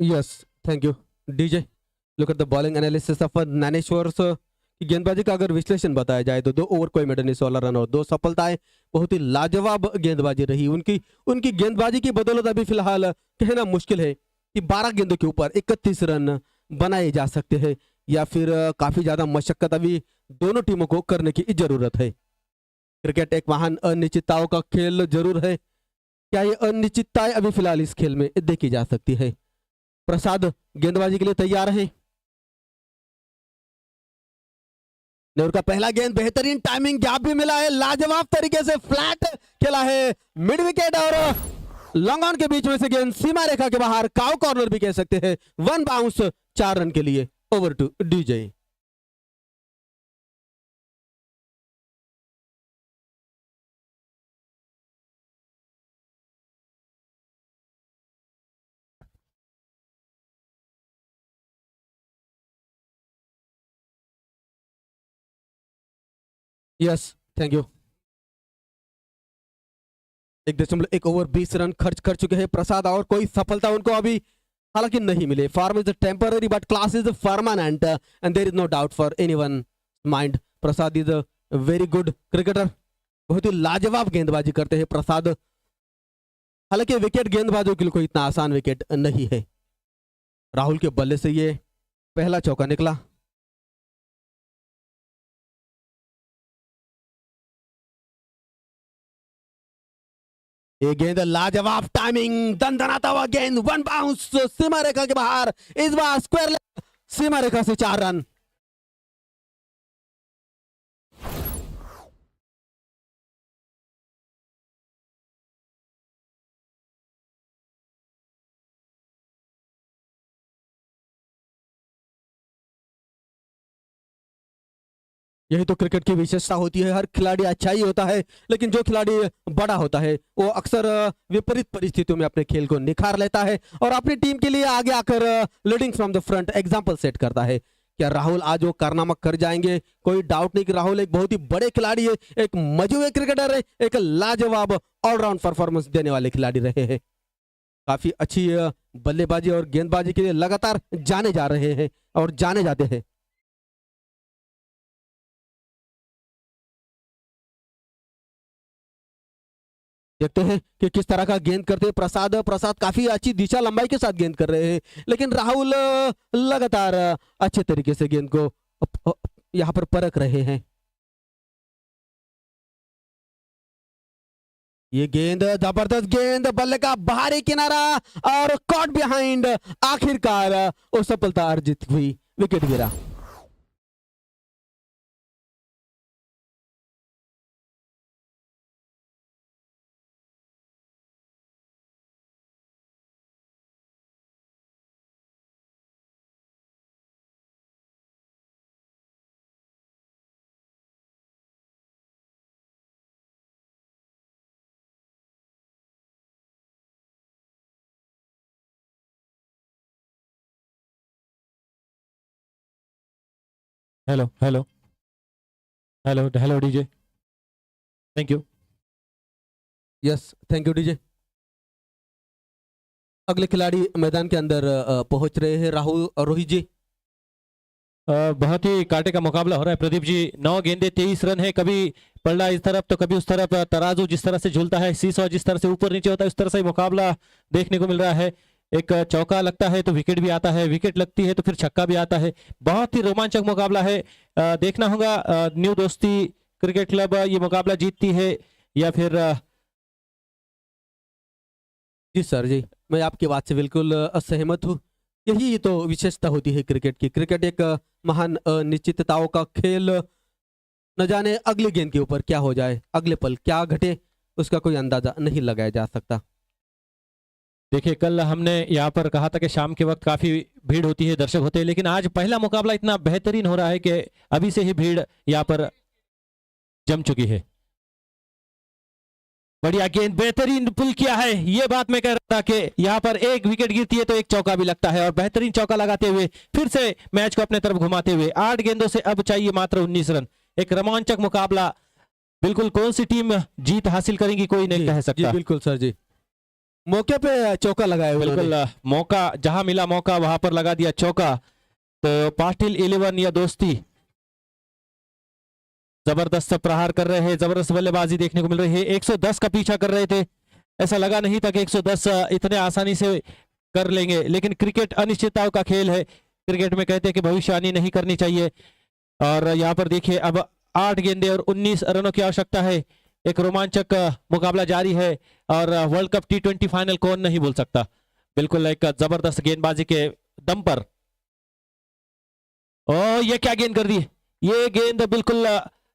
[SPEAKER 1] Yes thank you DJ. Look at the bowling analysis of Dnyaneshwar की गेंदबाजी का अगर विश्लेषण बताया जाए तो 2 ओवर कोई मेडल नहीं, 16 रन और 2 सफलताएं। बहुत ही लाजवाब गेंदबाजी रही उनकी। उनकी गेंदबाजी की बदौलत अभी फिलहाल कहना मुश्किल है कि 12 गेंदों के ऊपर 31 रन बनाए जा सकते हैं या फिर काफी ज्यादा मशक्कत अभी दोनों टीमों को करने की जरूरत है। क्रिकेट एक महान अनिश्चितताओं का खेल जरूर है। क्या ये अनिश्चितताएं अभी फिलहाल इस खेल में देखी जा सकती है? प्रसाद गेंदबाजी के लिए तैयार है। नेहरू का पहला गेंद, बेहतरीन टाइमिंग, गैप भी मिला है, लाजवाब तरीके से फ्लैट खेला है मिड विकेट और लॉन्ग ऑन के बीच में से गेंद सीमा रेखा के बाहर, काउ कॉर्नर भी कह सकते हैं। 1 बाउंस 4 रन के लिए। Over two DJ. Yes thank you. 1.1 over 20 run खर्च कर चुके हैं प्रसाद और कोई सफलता उनको अभी हालांकि नहीं मिले। Form is temporary but class is permanent and there is no doubt for anyone mind. Prasad is a very good cricketer. बहुत ही लाजवाब गेंदबाजी करते हैं प्रसाद। हालांकि विकेट गेंदबाजों के लिए कोई इतना आसान विकेट नहीं है। राहुल के बल्ले से ये पहला चौका निकला। ये गेंद लाजवाब टाइमिंग, दंदनाता हुआ गेंद, 1 बाउंस सीमा रेखा के बाहर। इस बार स्क्वायर सीमा रेखा से 4 रन। यही तो क्रिकेट की विशेषता होती है। हर खिलाड़ी अच्छा ही होता है लेकिन जो खिलाड़ी बड़ा होता है वो अक्सर विपरीत परिस्थितियों में अपने खेल को निखार लेता है और अपनी टीम के लिए आगे आकर leading from the front example set करता है। क्या राहुल आज वो कारनामा कर जाएंगे? कोई डाउट नहीं कि राहुल एक बहुत ही बड़े खिलाड़ी है, एक मजबूत क्रिकेटर है, एक लाजवाब ऑलराउंड परफॉर्मेंस देने वाले खिलाड़ी रहे हैं। काफी अच्छी बल्लेबाजी और गेंदबाजी के लिए लगातार जाने जा रहे हैं और जाने जाते हैं। देखते हैं कि किस तरह का गेंद करते हैं प्रसाद। प्रसाद काफी अच्छी दिशा लंबाई के साथ गेंद कर रहे हैं लेकिन राहुल लगातार अच्छे तरीके से गेंद को यहां पर परख रहे हैं। ये गेंद जबरदस्त गेंद, बल्ले का बाहरी किनारा और कॉट बिहाइंड। आखिरकार वो सफलता अर्जित हुई, विकेट गिरा।
[SPEAKER 2] Hello hello hello hello DJ, thank you.
[SPEAKER 1] Yes, thank you DJ. अगले खिलाड़ी मैदान के अंदर पहुंच रहे हैं, राहुल और रोहित जी।
[SPEAKER 2] बहुत ही कांटे का मुकाबला हो रहा है प्रदीप जी। 9 गेंदे 23 रन है, कभी पलड़ा इस तरफ तो कभी उस तरफ। तराजू जिस तरह से झूलता है, सीसॉ जिस तरह से ऊपर नीचे होता है, उस तरह से ही मुकाबला देखने को मिल रहा है। एक चौका लगता है तो विकेट भी आता है, विकेट लगती है तो फिर छक्का भी आता है। बहुत ही रोमांचक मुकाबला है। देखना होगा न्यू दोस्ती क्रिकेट क्लब ये मुकाबला जीतती है या फिर
[SPEAKER 1] जी सर जी, मैं आपकी बात से बिल्कुल असहमत हूँ। यही तो विशेषता होती है क्रिकेट की। क्रिकेट एक महान अनिश्चितताओं का खेल। न जाने अगले गेंद के ऊपर क्या हो जाए, अगले पल क्या घटे, उसका कोई अंदाजा नहीं लगाया जा सकता।
[SPEAKER 2] देखिए, कल हमने यहाँ पर कहा था कि शाम के वक्त काफी भीड़ होती है, दर्शक होते हैं, लेकिन आज पहला मुकाबला इतना बेहतरीन हो रहा है कि अभी से ही भीड़ यहाँ पर जम चुकी है। बढ़िया गेंद, बेहतरीन पुल किया है। ये बात मैं कह रहा था कि यहाँ पर एक विकेट गिरती है तो एक चौका भी लगता है, और बेहतरीन चौका लगाते हुए फिर से मैच को अपने तरफ घुमाते हुए 8 गेंदों से अब चाहिए मात्र 19 रन। एक रोमांचक मुकाबला। बिल्कुल कौन सी टीम जीत हासिल करेगी कोई नहीं कह
[SPEAKER 1] जी
[SPEAKER 2] सकता।
[SPEAKER 1] बिल्कुल सर जी, मौके पे चौका लगाया उन्होंने।
[SPEAKER 2] बिल्कुल मौका जहां मिला मौका वहां पर लगा दिया चौका। तो पाटिल 11 या दोस्ती जबरदस्त प्रहार कर रहे हैं, जबरदस्त बल्लेबाजी देखने को मिल रही है। 110 का पीछा कर रहे थे, ऐसा लगा नहीं था कि 110 इतने आसानी से कर लेंगे, लेकिन क्रिकेट अनिश्चितताओं का खेल है। क्रिकेट में कहते हैं कि भविष्यवाणी नहीं करनी चाहिए। और यहाँ पर देखिए, अब 8 गेंदे और 19 रनों की आवश्यकता है। एक रोमांचक मुकाबला जारी है, और वर्ल्ड कप T20 फाइनल कौन नहीं बोल सकता। बिल्कुल एक जबरदस्त गेंदबाजी के दम पर। ओ ये क्या गेंद कर दी, ये गेंद बिल्कुल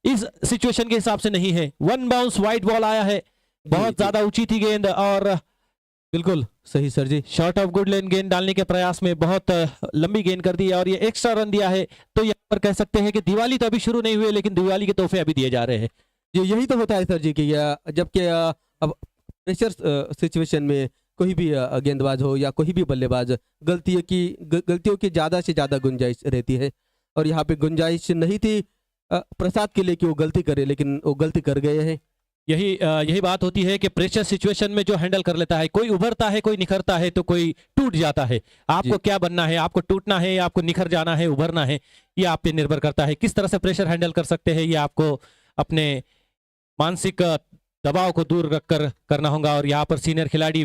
[SPEAKER 2] इस सिचुएशन के हिसाब से नहीं है। 1 बाउंस वाइड बॉल आया है, बहुत ज्यादा ऊंची थी गेंद, और
[SPEAKER 1] बिल्कुल सही sir ji.
[SPEAKER 2] Short of good length गेंद डालने के प्रयास में बहुत लंबी गेंद कर दी है, और ये एक्स्ट्रा रन दिया है। तो यहाँ पर कह सकते हैं कि दिवाली तो अभी शुरू नहीं हुई, लेकिन दिवाली के तोहफे अभी दिए जा रहे हैं।
[SPEAKER 1] ये यही तो होता है सर जी कि जबकि अब प्रेशर सिचुएशन में कोई भी गेंदबाज हो या कोई भी बल्लेबाज, गलतियों की ज़्यादा से ज़्यादा गुंजाइश रहती है। और यहाँ पे गुंजाइश नहीं थी प्रसाद के लिए कि वो गलती करे, लेकिन वो गलती कर गए हैं।
[SPEAKER 2] यही बात होती है कि प्रेशर सिचुएशन में जो हैंडल कर लेता है, कोई उभरता है, कोई निखरता है, तो कोई टूट जाता है। आपको क्या बनना है, आपको टूटना है या आपको निखर जाना है, उभरना है, ये आप पे निर्भर करता है। किस तरह से प्रेशर हैंडल कर सकते हैं, ये आपको अपने मानसिक दबाव को दूर रखकर करना होगा। और यहाँ पर सीनियर खिलाड़ी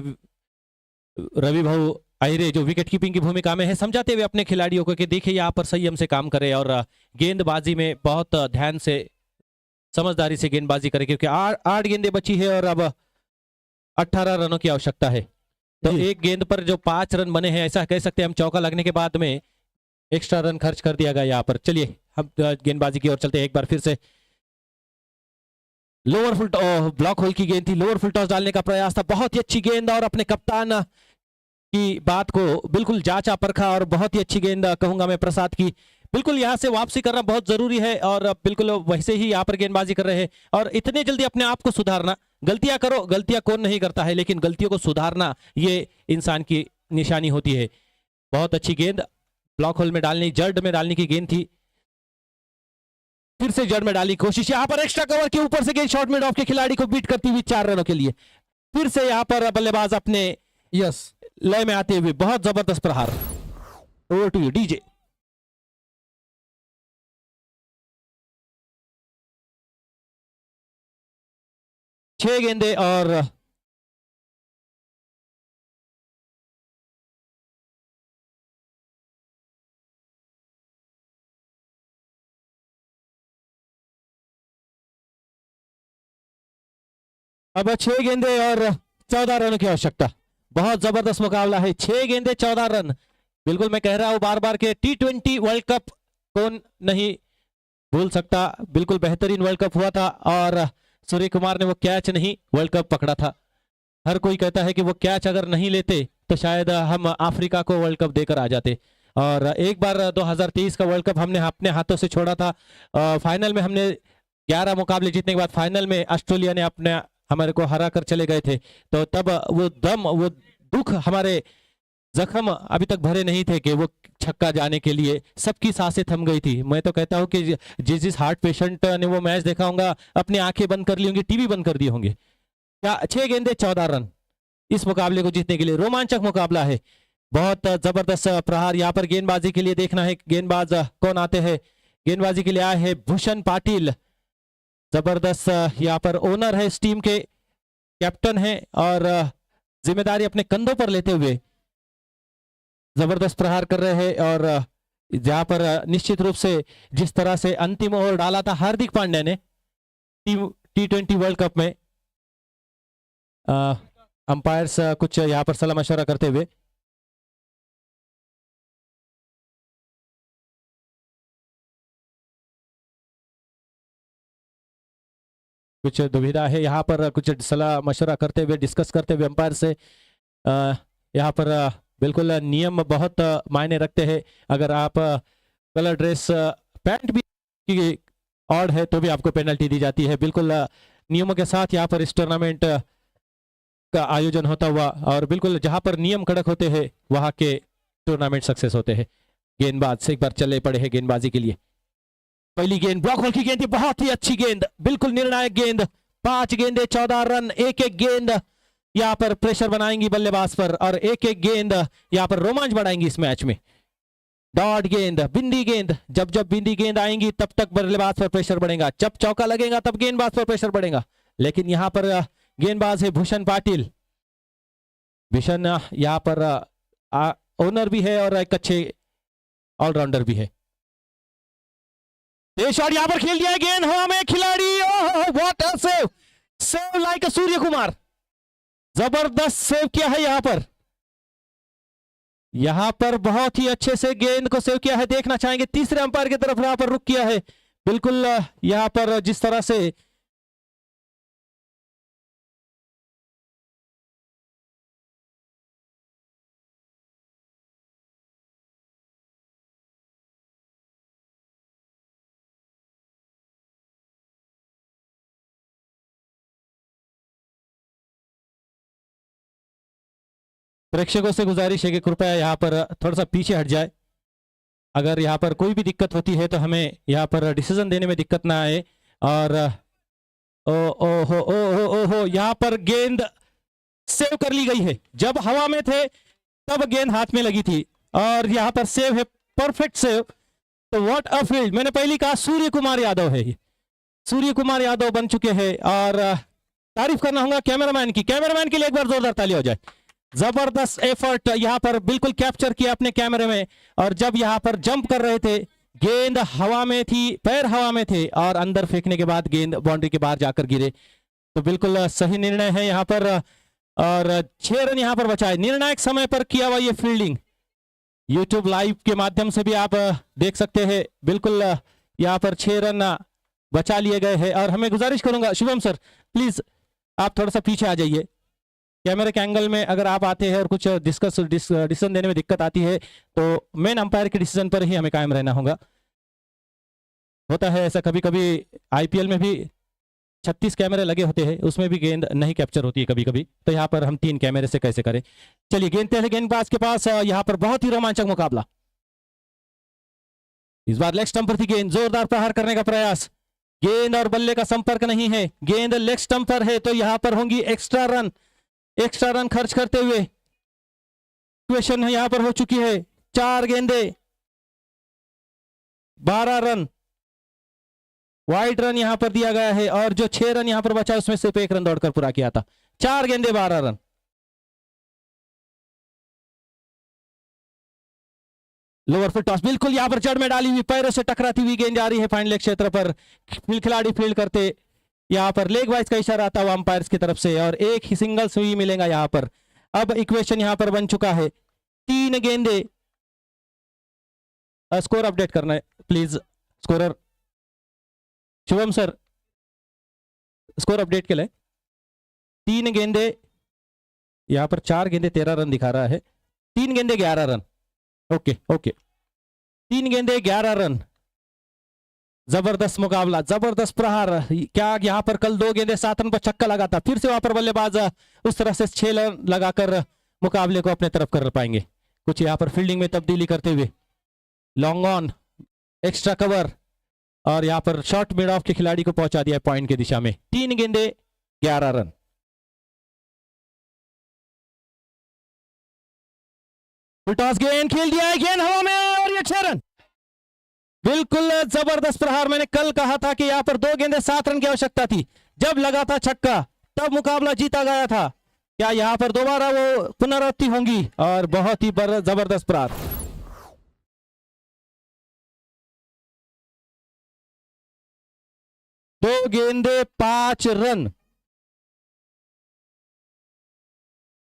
[SPEAKER 2] रवि भाऊ आहिरे जो विकेट कीपिंग की भूमिका में है, समझाते हुए अपने खिलाड़ियों को कि देखिए यहाँ पर संयम से काम करें और गेंदबाजी में बहुत ध्यान से समझदारी से गेंदबाजी करें, क्योंकि 8 गेंदें बची है और अब 18 रनों की आवश्यकता है। तो एक गेंद पर जो 5 रन बने हैं, ऐसा कह सकते हैं हम, चौका लगने के बाद में एक्स्ट्रा रन खर्च कर दिया गया यहाँ पर। चलिए हम गेंदबाजी की ओर चलते हैं एक बार फिर से। लोअर फुल ब्लॉक होल की गेंद थी, लोअर फुल टॉस डालने का प्रयास था, बहुत ही अच्छी गेंद, और अपने कप्तान की बात को बिल्कुल जांचा परखा, और बहुत ही अच्छी गेंद कहूंगा मैं प्रसाद की। बिल्कुल यहाँ से वापसी करना बहुत जरूरी है, और बिल्कुल वैसे ही यहाँ पर गेंदबाजी कर रहे हैं। और इतने जल्दी अपने आप को सुधारना, गलतियां करो, गलतियां कौन नहीं करता है, लेकिन गलतियों को सुधारना ये इंसान की निशानी होती है। बहुत अच्छी गेंद ब्लॉक होल में डालनी, जड़ में डालने की गेंद थी, फिर से जड़ में डाली कोशिश। यहाँ पर एक्स्ट्रा कवर के ऊपर से गेंद शॉर्ट मिड ऑफ के खिलाड़ी को बीट करती हुई 4 रनों के लिए। फिर से यहाँ पर बल्लेबाज अपने लय में आते हुए बहुत जबरदस्त प्रहार। Over to you DJ. छह गेंदे और अब 6 गेंदे और 14 रनों की आवश्यकता। बहुत जबरदस्त मुकाबला है, 6 गेंदे 14 रन। बिल्कुल मैं कह रहा हूं बार बार के T20 वर्ल्ड कप कौन नहीं भूल सकता। बिल्कुल बेहतरीन वर्ल्ड कप हुआ था, और सूर्य कुमार ने वो कैच नहीं वर्ल्ड कप पकड़ा था। हर कोई कहता है कि वो कैच अगर नहीं लेते तो शायद हम अफ्रीका को वर्ल्ड कप देकर आ जाते। और एक बार 2023 का वर्ल्ड कप हमने अपने हाथों से छोड़ा था। फाइनल में हमने 11 मुकाबले जीतने के बाद फाइनल में ऑस्ट्रेलिया ने अपने हमारे को हरा कर चले गए थे। तो तब वो दम, वो दुख हमारे जख्म अभी तक भरे नहीं थे कि वो छक्का जाने के लिए सबकी सांसें थम गई थी। मैं तो कहता हूं कि जिस हार्ट पेशेंट ने वो मैच देखा होगा अपनी आंखें बंद कर ली होंगी, टीवी बंद कर दिए होंगे। क्या 6 गेंदे 14 रन इस मुकाबले को जीतने के लिए। रोमांचक मुकाबला है, बहुत जबरदस्त प्रहार यहाँ पर गेंदबाजी के लिए देखना है गेंदबाज कौन आते हैं। गेंदबाजी के लिए आए हैं भूषण पाटिल, जबरदस्त यहाँ पर ओनर है इस टीम के, कैप्टन है और जिम्मेदारी अपने कंधों पर लेते हुए जबरदस्त प्रहार कर रहे हैं। और जहां पर निश्चित रूप से जिस तरह से अंतिम ओवर डाला था हार्दिक पांड्या ने T20 वर्ल्ड कप में, अंपायर्स कुछ यहाँ पर सलाह मशवरा करते हुए कुछ दुविधा है, यहाँ पर कुछ सलाह मशवरा करते हुए डिस्कस करते हुए अंपायर से। यहाँ पर बिल्कुल नियम बहुत मायने रखते हैं। अगर आप कलर ड्रेस पैंट भी की ऑड है तो भी आपको पेनल्टी दी जाती है। बिल्कुल नियमों के साथ यहाँ पर इस टूर्नामेंट का आयोजन होता हुआ, और बिल्कुल जहां पर नियम कड़क होते हैं वहां के टूर्नामेंट सक्सेस होते हैं। गेंदबाज से एक बार चले पड़े हैं गेंदबाजी के लिए। पहली गेंद ब्लॉक होल की गेंद थी, बहुत ही अच्छी गेंद, बिल्कुल निर्णायक गेंद। 5 गेंदे 14 रन, एक एक गेंद यहाँ पर प्रेशर बनाएंगी बल्लेबाज पर, और एक एक गेंद यहाँ पर रोमांच बढ़ाएंगी इस मैच में। डॉट गेंद, बिंदी गेंद, जब जब बिंदी गेंद आएंगी तब तक बल्लेबाज पर प्रेशर बढ़ेगा, जब चौका लगेगा तब गेंदबाज पर प्रेशर बढ़ेगा। लेकिन यहाँ पर गेंदबाज है भूषण पाटिल। भूषण यहाँ पर ओनर भी है और एक अच्छे ऑलराउंडर भी है। ये शॉट यहाँ पर खेल दिया है, गेंद हवा में, खिलाड़ी what a save, save like Surya Kumar, जबरदस्त सेव किया है यहाँ पर बहुत ही अच्छे से गेंद को सेव किया है। देखना चाहेंगे तीसरे अंपायर की तरफ यहाँ पर रुक किया है, बिल्कुल यहाँ पर जिस तरह से प्रेक्षकों से गुजारिश है कि कृपया यहाँ पर थोड़ा सा पीछे हट जाए। अगर यहाँ पर कोई भी दिक्कत होती है तो हमें यहाँ पर डिसीजन देने में दिक्कत ना आए। और ओ ओ हो ओ हो ओ हो, यहाँ पर गेंद सेव कर ली गई है, जब हवा में थे तब गेंद हाथ में लगी थी, और यहाँ पर सेव है, परफेक्ट सेव। तो व्हाट अ फील्ड, मैंने पहले कहा सूर्य कुमार यादव है, सूर्य कुमार यादव बन चुके हैं। और तारीफ करना होगा कैमरामैन की, कैमरामैन के लिए एक बार जोरदार ताली हो जाए। जबरदस्त एफर्ट यहाँ पर बिल्कुल कैप्चर किया अपने कैमरे में, और जब यहाँ पर जंप कर रहे थे गेंद हवा में थी, पैर हवा में थे, और अंदर फेंकने के बाद गेंद बाउंड्री के बाहर जाकर गिरे। तो बिल्कुल सही निर्णय है यहाँ पर, और 6 रन यहाँ पर बचाए, निर्णायक समय पर किया हुआ ये फील्डिंग। यूट्यूब लाइव के माध्यम से भी आप देख सकते हैं, बिल्कुल यहाँ पर 6 रन बचा लिए गए हैं। और हमें गुजारिश करूंगा शुभम सर, प्लीज आप थोड़ा सा पीछे आ जाइए, कैमरे के एंगल में अगर आप आते हैं और कुछ डिसीजन देने में दिक्कत आती है तो मेन अंपायर के डिसीजन पर ही हमें कायम रहना होगा। होता है ऐसा कभी कभी, आईपीएल में भी 36 कैमरे लगे होते हैं, उसमें भी गेंद नहीं कैप्चर होती है कभी कभी, तो यहाँ पर हम 3 कैमरे से कैसे करें। चलिए गेंद पहले गेंदबाज के पास, यहाँ पर बहुत ही रोमांचक मुकाबला। इस बार लेग स्टंप पर थी गेंद, जोरदार प्रहार करने का प्रयास, गेंद और बल्ले का संपर्क नहीं है, गेंद लेग स्टंप पर है, तो यहाँ पर होंगी एक्स्ट्रा रन। एक्स्ट्रा रन खर्च करते हुए इक्वेशन यहाँ पर हो चुकी है, 4 गेंदे 12 रन, वाइड रन यहाँ पर दिया गया है, और जो 6 रन यहाँ पर बचा उसमें सिर्फ 1 रन दौड़कर पूरा किया था। 4 गेंदे 12 रन। लोअर फुट टॉस, बिल्कुल यहाँ पर जड़ में डाली हुई, पैरों से टकराती हुई गेंद जा रही है फाइन लेग क्षेत्र पर। खिलाड़ी फील्ड करते, यहाँ पर लेग वाइज का इशारा आता हुआ अंपायर्स की तरफ से, और एक ही सिंगल सुई मिलेगा यहाँ पर। अब इक्वेशन यहाँ पर बन चुका है, 3 गेंदे। स्कोर अपडेट करना है please, scorer Shubham sir, score update के लिए 3 गेंदे यहाँ पर, 4 गेंदे 13 रन दिखा रहा है, 3 गेंदे 11 रन। ओके ओके, 3 गेंदे 11 रन, जबरदस्त मुकाबला, जबरदस्त प्रहार। क्या यहाँ पर कल 2 गेंदे 7 रन पर छक्का लगा था, फिर से वहां पर बल्लेबाज उस तरह से 6 रन लगाकर मुकाबले को अपने तरफ कर पाएंगे।
[SPEAKER 3] कुछ यहाँ पर फील्डिंग में तब्दीली करते हुए। लॉन्ग ऑन, एक्स्ट्रा कवर, और यहाँ पर शॉर्ट मिड ऑफ के खिलाड़ी को पहुंचा दिया पॉइंट की दिशा में। 3 गेंदे 11 रन। टॉस गेंद खेल दिया है, गेंद हवा में और ये 6 रन। बिल्कुल जबरदस्त प्रहार। मैंने कल कहा था कि यहाँ पर 2 गेंदे 7 रन की आवश्यकता थी, जब लगा था छक्का तब मुकाबला जीता गया था। क्या यहाँ पर दोबारा वो पुनरावृत्ति होंगी? और बहुत ही जबरदस्त प्रहार। दो गेंदे 5 रन,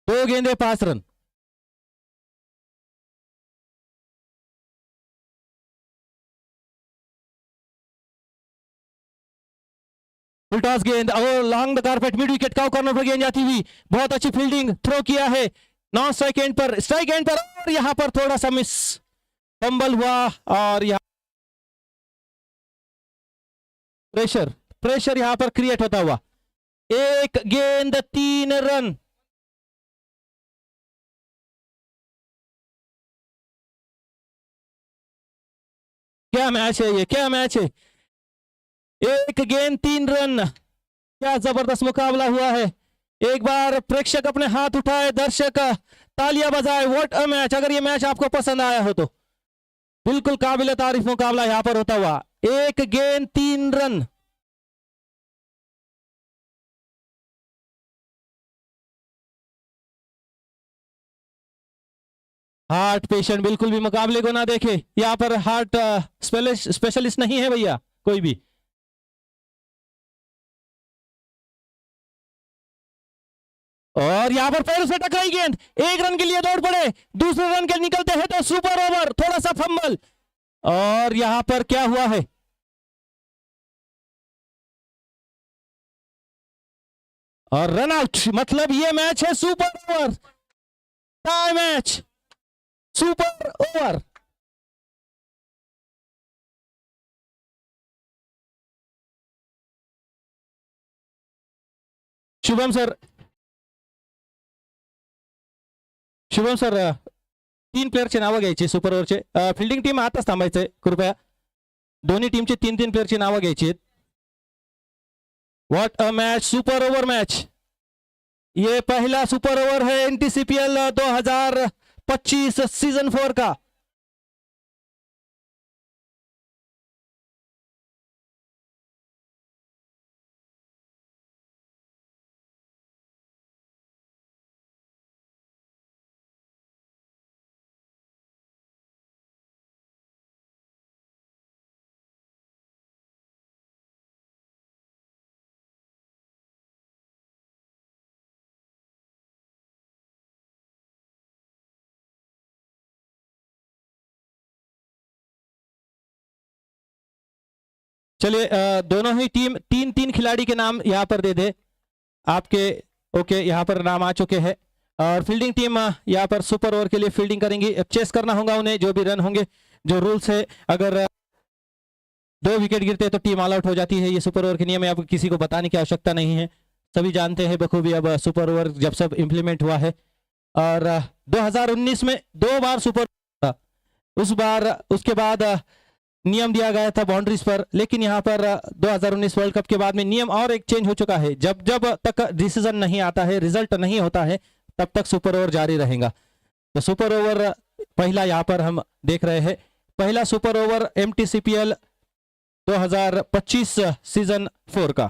[SPEAKER 3] 2 गेंदे 5 रन। टॉस गेंद और long the carpet, mid wicket का कॉर्नर पर गेंद जाती हुई। बहुत अच्छी फील्डिंग, थ्रो किया है नॉन स्ट्राइक एंड पर, स्ट्राइक एंड पर, और यहां पर थोड़ा सा मिस, फंबल हुआ। और यहां प्रेशर प्रेशर यहां पर क्रिएट होता हुआ। 1 गेंद 3 रन। क्या मैच है ये, क्या मैच है! 1 गेंद 3 रन। क्या जबरदस्त मुकाबला हुआ है। एक बार प्रेक्षक अपने हाथ उठाए, दर्शक तालियां बजाए। What a match! अगर ये मैच आपको पसंद आया हो तो बिल्कुल काबिल तारीफ मुकाबला यहां पर होता हुआ। 1 गेंद 3 रन। हार्ट पेशेंट बिल्कुल भी मुकाबले को ना देखे। यहां पर हार्ट स्पेशलिस्ट नहीं है भैया कोई भी। और यहां पर पैरों से टकराई गेंद, 1 रन के लिए दौड़ पड़े। दूसरे रन के निकलते हैं तो सुपर ओवर, थोड़ा सा फंबल। और यहां पर क्या हुआ है? और रन आउट। मतलब ये मैच है super over, tie match, super over. Shubham sir, Shubham sir, 3 प्लेयरचे नावं घ्यायची सुपर ओव्हरचे. फिल्डिंग टीम आताच थांबायचंय कृपया. दोन्ही टीमचे 3-3 प्लेयरची नावं घ्यायची आहेत. What a match, super over match. ये पहला सुपर ओवर है एनटीसीपीएल 2025 सीजन 4 का. चलिए दोनों ही टीम 3-3 खिलाड़ी के नाम यहां पर दे दे आपके. ओके, यहां पर नाम आ चुके हैं. और फील्डिंग टीम यहां पर सुपर ओवर के लिए फील्डिंग करेंगी. चेस करना होगा उन्हें, जो भी रन होंगे. जो रूल्स है, अगर 2 विकेट गिरते हैं तो टीम ऑल आउट हो जाती है. ये सुपर ओवर के नियम है, अब किसी को बताने की आवश्यकता नहीं है, सभी जानते हैं बखूबी. अब सुपर ओवर जब सब इंप्लीमेंट हुआ है, और 2019 में 2 बार सुपर था. उस बार उसके बाद नियम दिया गया था बाउंड्रीज पर. लेकिन यहां पर 2019 वर्ल्ड कप के बाद में नियम और एक चेंज हो चुका है. जब जब तक डिसीजन नहीं आता है, रिजल्ट नहीं होता है, तब तक सुपर ओवर जारी रहेगा. तो सुपर ओवर पहला यहां पर हम देख रहे हैं. पहला सुपर ओवर एमटीसीपीएल 2025 सीजन 4 का.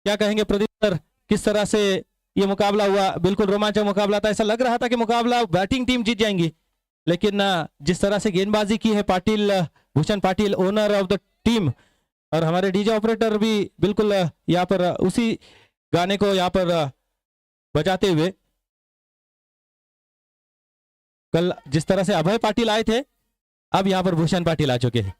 [SPEAKER 3] क्या कहेंगे प्रदीप सर, किस तरह से ये मुकाबला हुआ? बिल्कुल रोमांचक मुकाबला था. ऐसा लग रहा था कि मुकाबला बैटिंग टीम जीत जाएंगी, लेकिन जिस तरह से गेंदबाजी की है Patil, Bhushan Patil, owner of the team, और हमारे डीजे ऑपरेटर भी बिल्कुल यहाँ पर उसी गाने को यहाँ पर बजाते हुए. कल जिस तरह से अभय पाटिल आए थे, अब यहाँ पर भूषण पाटिल आ चुके हैं.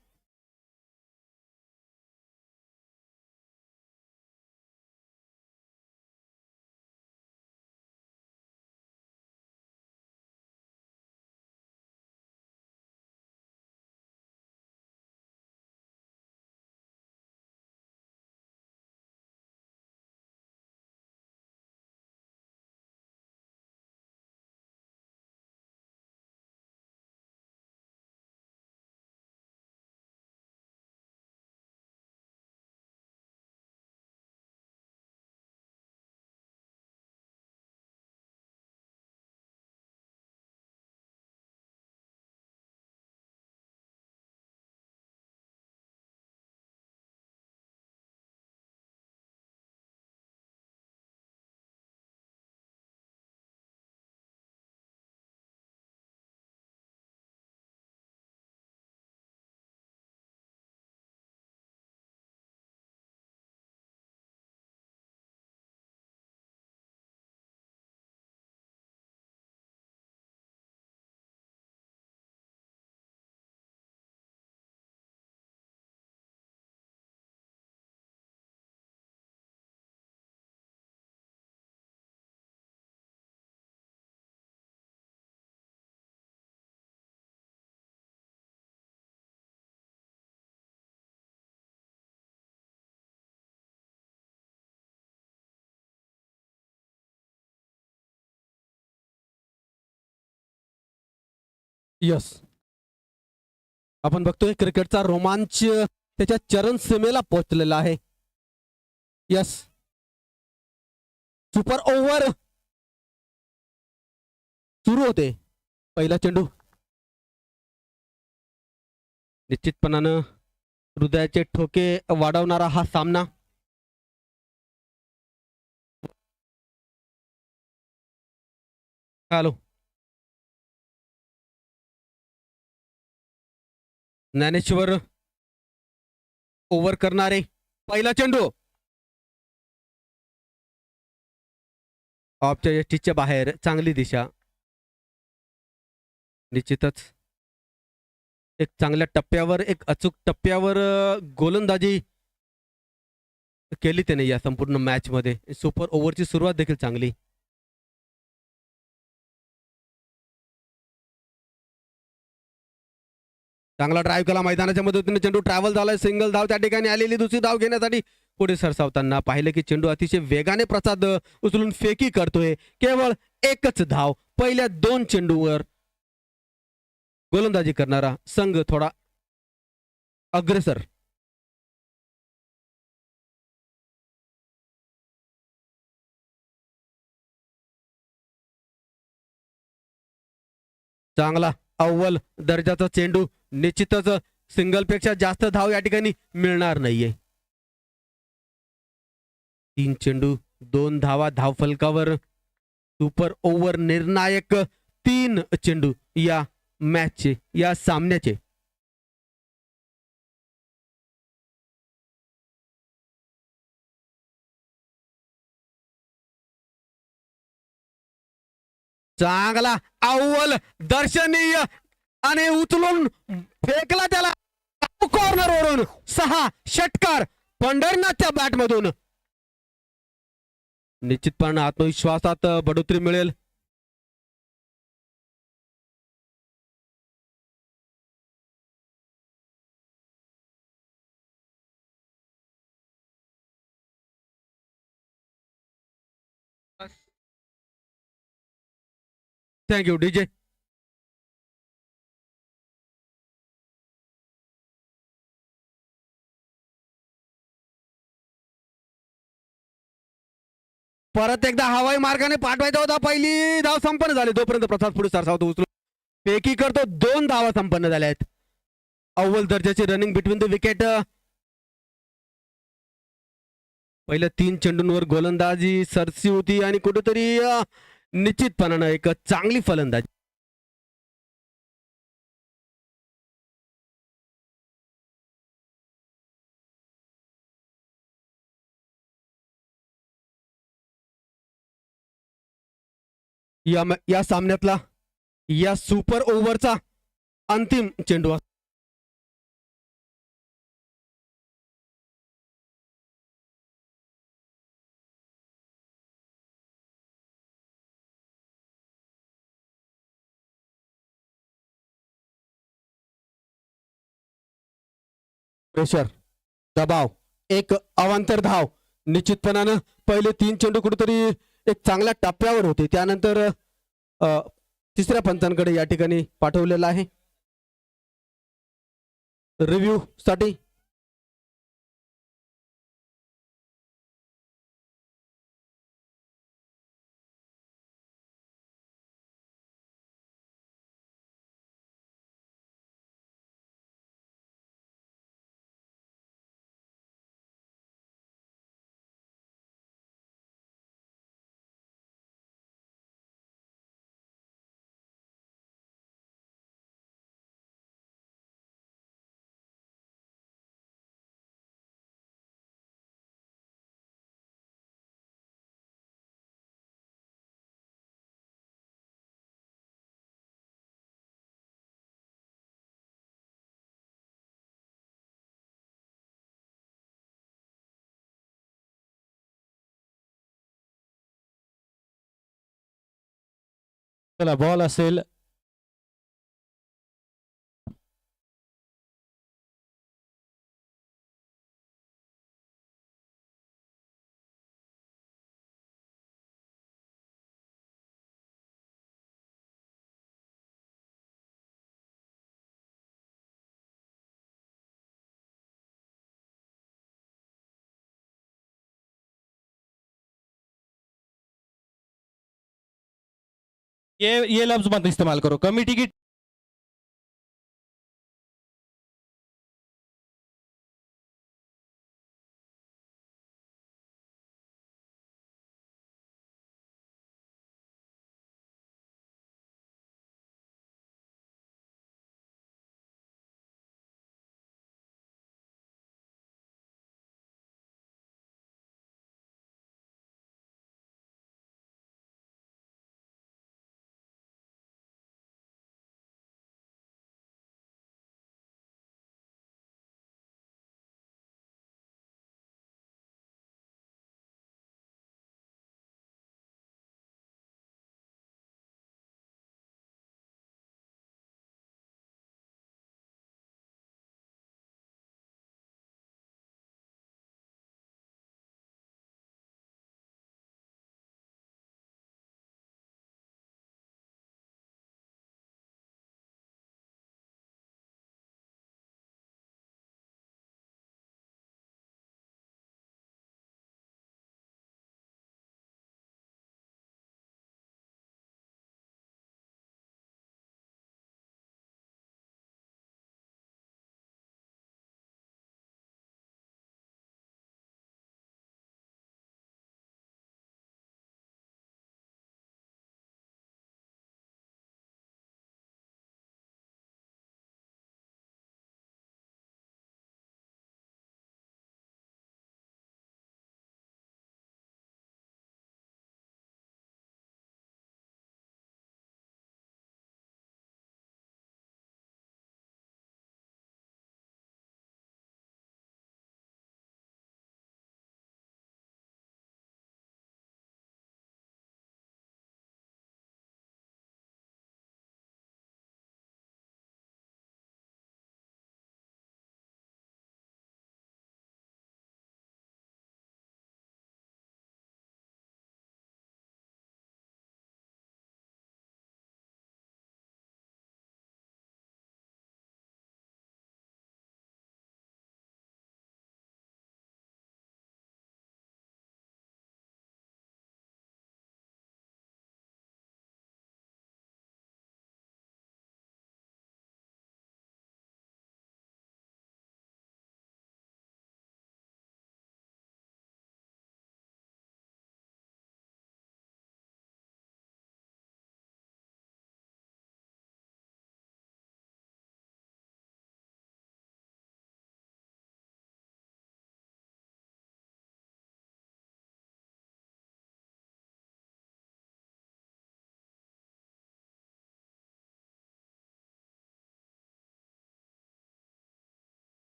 [SPEAKER 1] यस, आपण बघतोय क्रिकेटचा रोमांच त्याच्या चरण सीमेला पोहोचलेला आहे. यस, सुपर ओव्हर सुरू होते. पहिला चेंडू निश्चितपणानं हृदयाचे ठोके वाढवणारा हा सामना. हॅलो, ज्ञानेश्वर ओव्हर करणारे. पहिला चेंडू ऑफच्या यष्टीच्या बाहेर. चांगली दिशा. निश्चितच एक चांगल्या टप्प्यावर, एक अचूक टप्प्यावर गोलंदाजी केली त्याने या संपूर्ण मॅच मध्ये. सुपर ओव्हरची सुरुवात देखील चांगली. चांगला ड्राईव्ह केला मैदानाच्या मदतीने. चेंडू ट्रॅव्हल झालाय. सिंगल धाव त्या ठिकाणी आलेली. दुसरी धाव घेण्यासाठी पुढे सरसावताना पाहिलं की चेंडू अतिशय वेगाने प्रसाद उचलून फेकी करतोय. केवळ एकच धाव. पहिल्या 2 चेंडूवर गोलंदाजी करणारा संघ थोडा अग्रेसर. चांगला अव्वल दर्जाचा चेंडू. निश्चितच सिंगल पेक्षा जास्त धाव या ठिकाणी मिळणार नाहीये. 3 चेंडू 2 धावा धावफलकावर. सुपर ओव्हर निर्णायक 3 चेंडू या मॅचचे, या सामन्याचे. चांगला अव्वल दर्शनीय आणि उचलून फेकला त्याला कॉर्नरवरून. 6 षटकार पंढरनाथच्या बॅटमधून. निश्चितपणे आत्मविश्वासात बढोतरी मिळेल. Thank you DJ. परत एकदा हवाई मार्गाने पाठवायचा होता. पहिली धाव संपन्न झाली. तोपर्यंत प्रसाद पुढे सरसावतो. उचलून पेकी करतो. 2 धावा संपन्न झाल्या आहेत. अव्वल दर्जाची रनिंग बिटवीन द विकेट. पहिल्या 3 चेंडूंवर गोलंदाजी सरसी होती आणि कुठेतरी निश्चितपणानं एक चांगली फलंदाजी. या सामन्यातला, या सुपर ओव्हरचा अंतिम चेंडू. प्रेशर, दबाव, एक अवांतर धाव. निश्चितपणानं पहिले 3 चेंडू कुठेतरी एक चांगल्या टप्प्यावर होते. त्यानंतर तिसऱ्या पंचांकडे या ठिकाणी पाठवलेला आहे रिव्ह्यू साठी.
[SPEAKER 3] चला बॉल असेल ये लफ्ज मत इस्तेमाल करो। कमेटी की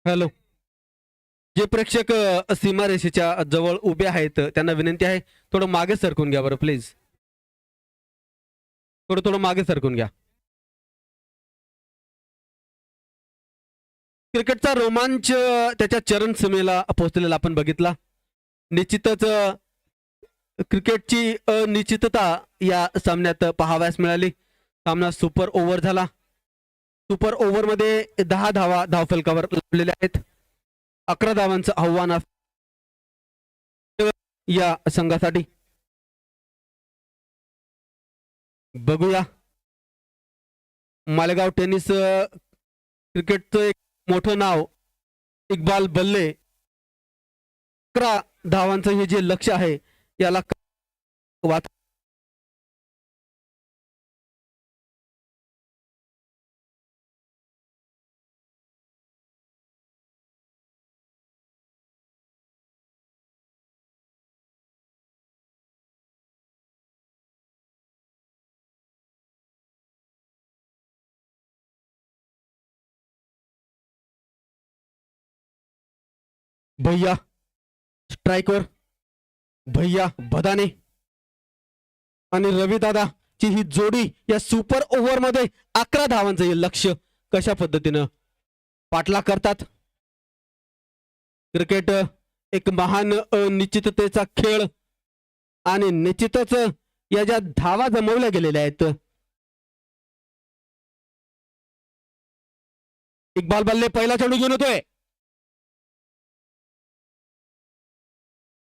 [SPEAKER 1] हॅलो. जे प्रेक्षक सीमारेषेच्या जवळ उभे आहेत त्यांना विनंती आहे थोडं मागे सरकून घ्या बरं प्लीज. थोडं थोडं मागे सरकून घ्या. क्रिकेटचा रोमांच त्याच्या चरणसीमेला पोहोचलेला आपण बघितला. निश्चितच क्रिकेटची अनिश्चितता या सामन्यात पाहावयास मिळाली. सामना सुपर ओव्हर झाला. सुपर ओव्हर मध्ये 10 धावा धावफलकावर लाभलेल्या आहेत. 11 धावांचं आव्हान या संघासाठी. बघूया मालेगाव टेनिस क्रिकेटचं एक मोठं नाव इक्बाल बल्ले 11 धावांचं हे जे लक्ष आहे याला वाच. भैया स्ट्राईकवर भैया बदाने आणि रवी दादा ची ही जोडी या सुपर ओव्हर मध्ये 11 धावांचं हे लक्ष कशा पद्धतीनं पाठला करतात. क्रिकेट एक महान अनिश्चिततेचा खेळ आणि निश्चितच या ज्या धावा जमवल्या गेलेल्या आहेत. इक्बाल बल्ले पहिला चेंडू घेऊन येतोय.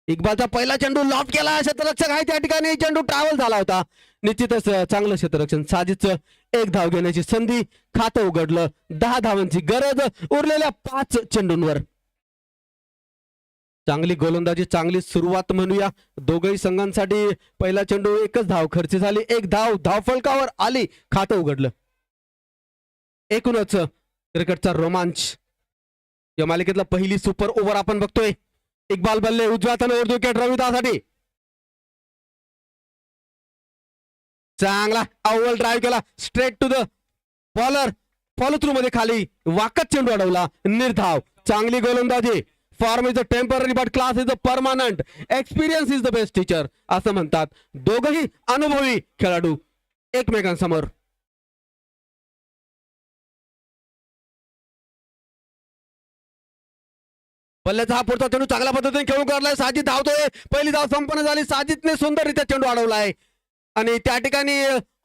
[SPEAKER 1] इक्बालचा पहिला चेंडू लॉफ केला. क्षेत्ररक्षक आहे त्या ठिकाणी. चेंडू ट्रॅव्हल झाला होता. निश्चितच चांगलं क्षेत्ररक्षण. साजिदचं 1 धाव घेण्याची संधी. खातं उघडलं. 10 धावांची गरज उरलेल्या 5 चेंडूंवर. चांगली गोलंदाजी चांगली सुरुवात म्हणूया दोघही संघांसाठी. पहिला चेंडू 1च धाव खर्च झाली. 1 धाव धावफलकावर आली. खातं उघडलं. एकूणच क्रिकेटचा रोमांच या मालिकेतला पहिली सुपर ओव्हर आपण बघतोय. इक्बाल बल्ले उजव्या हाताने विकेट रविदासाठी. चांगला अव्वल ड्राईव्ह केला. Straight to the bowler. Follow through मध्ये खाली वाकत चेंडू अडवला. निर्धाव. चांगली गोलंदाजी. Form is a temporary but class is a permanent. Experience is the best teacher असं म्हणतात. दोघही अनुभवी खेळाडू एकमेकांसमोर. बल्ल्याचा हा पुढचा चेंडू चांगल्या पद्धतीने खेळून काढलाय. साजिद धावतोय. पहिली धाव संपन्न झाली. साजिदने सुंदररित्या चेंडू अडवलाय आणि त्या ठिकाणी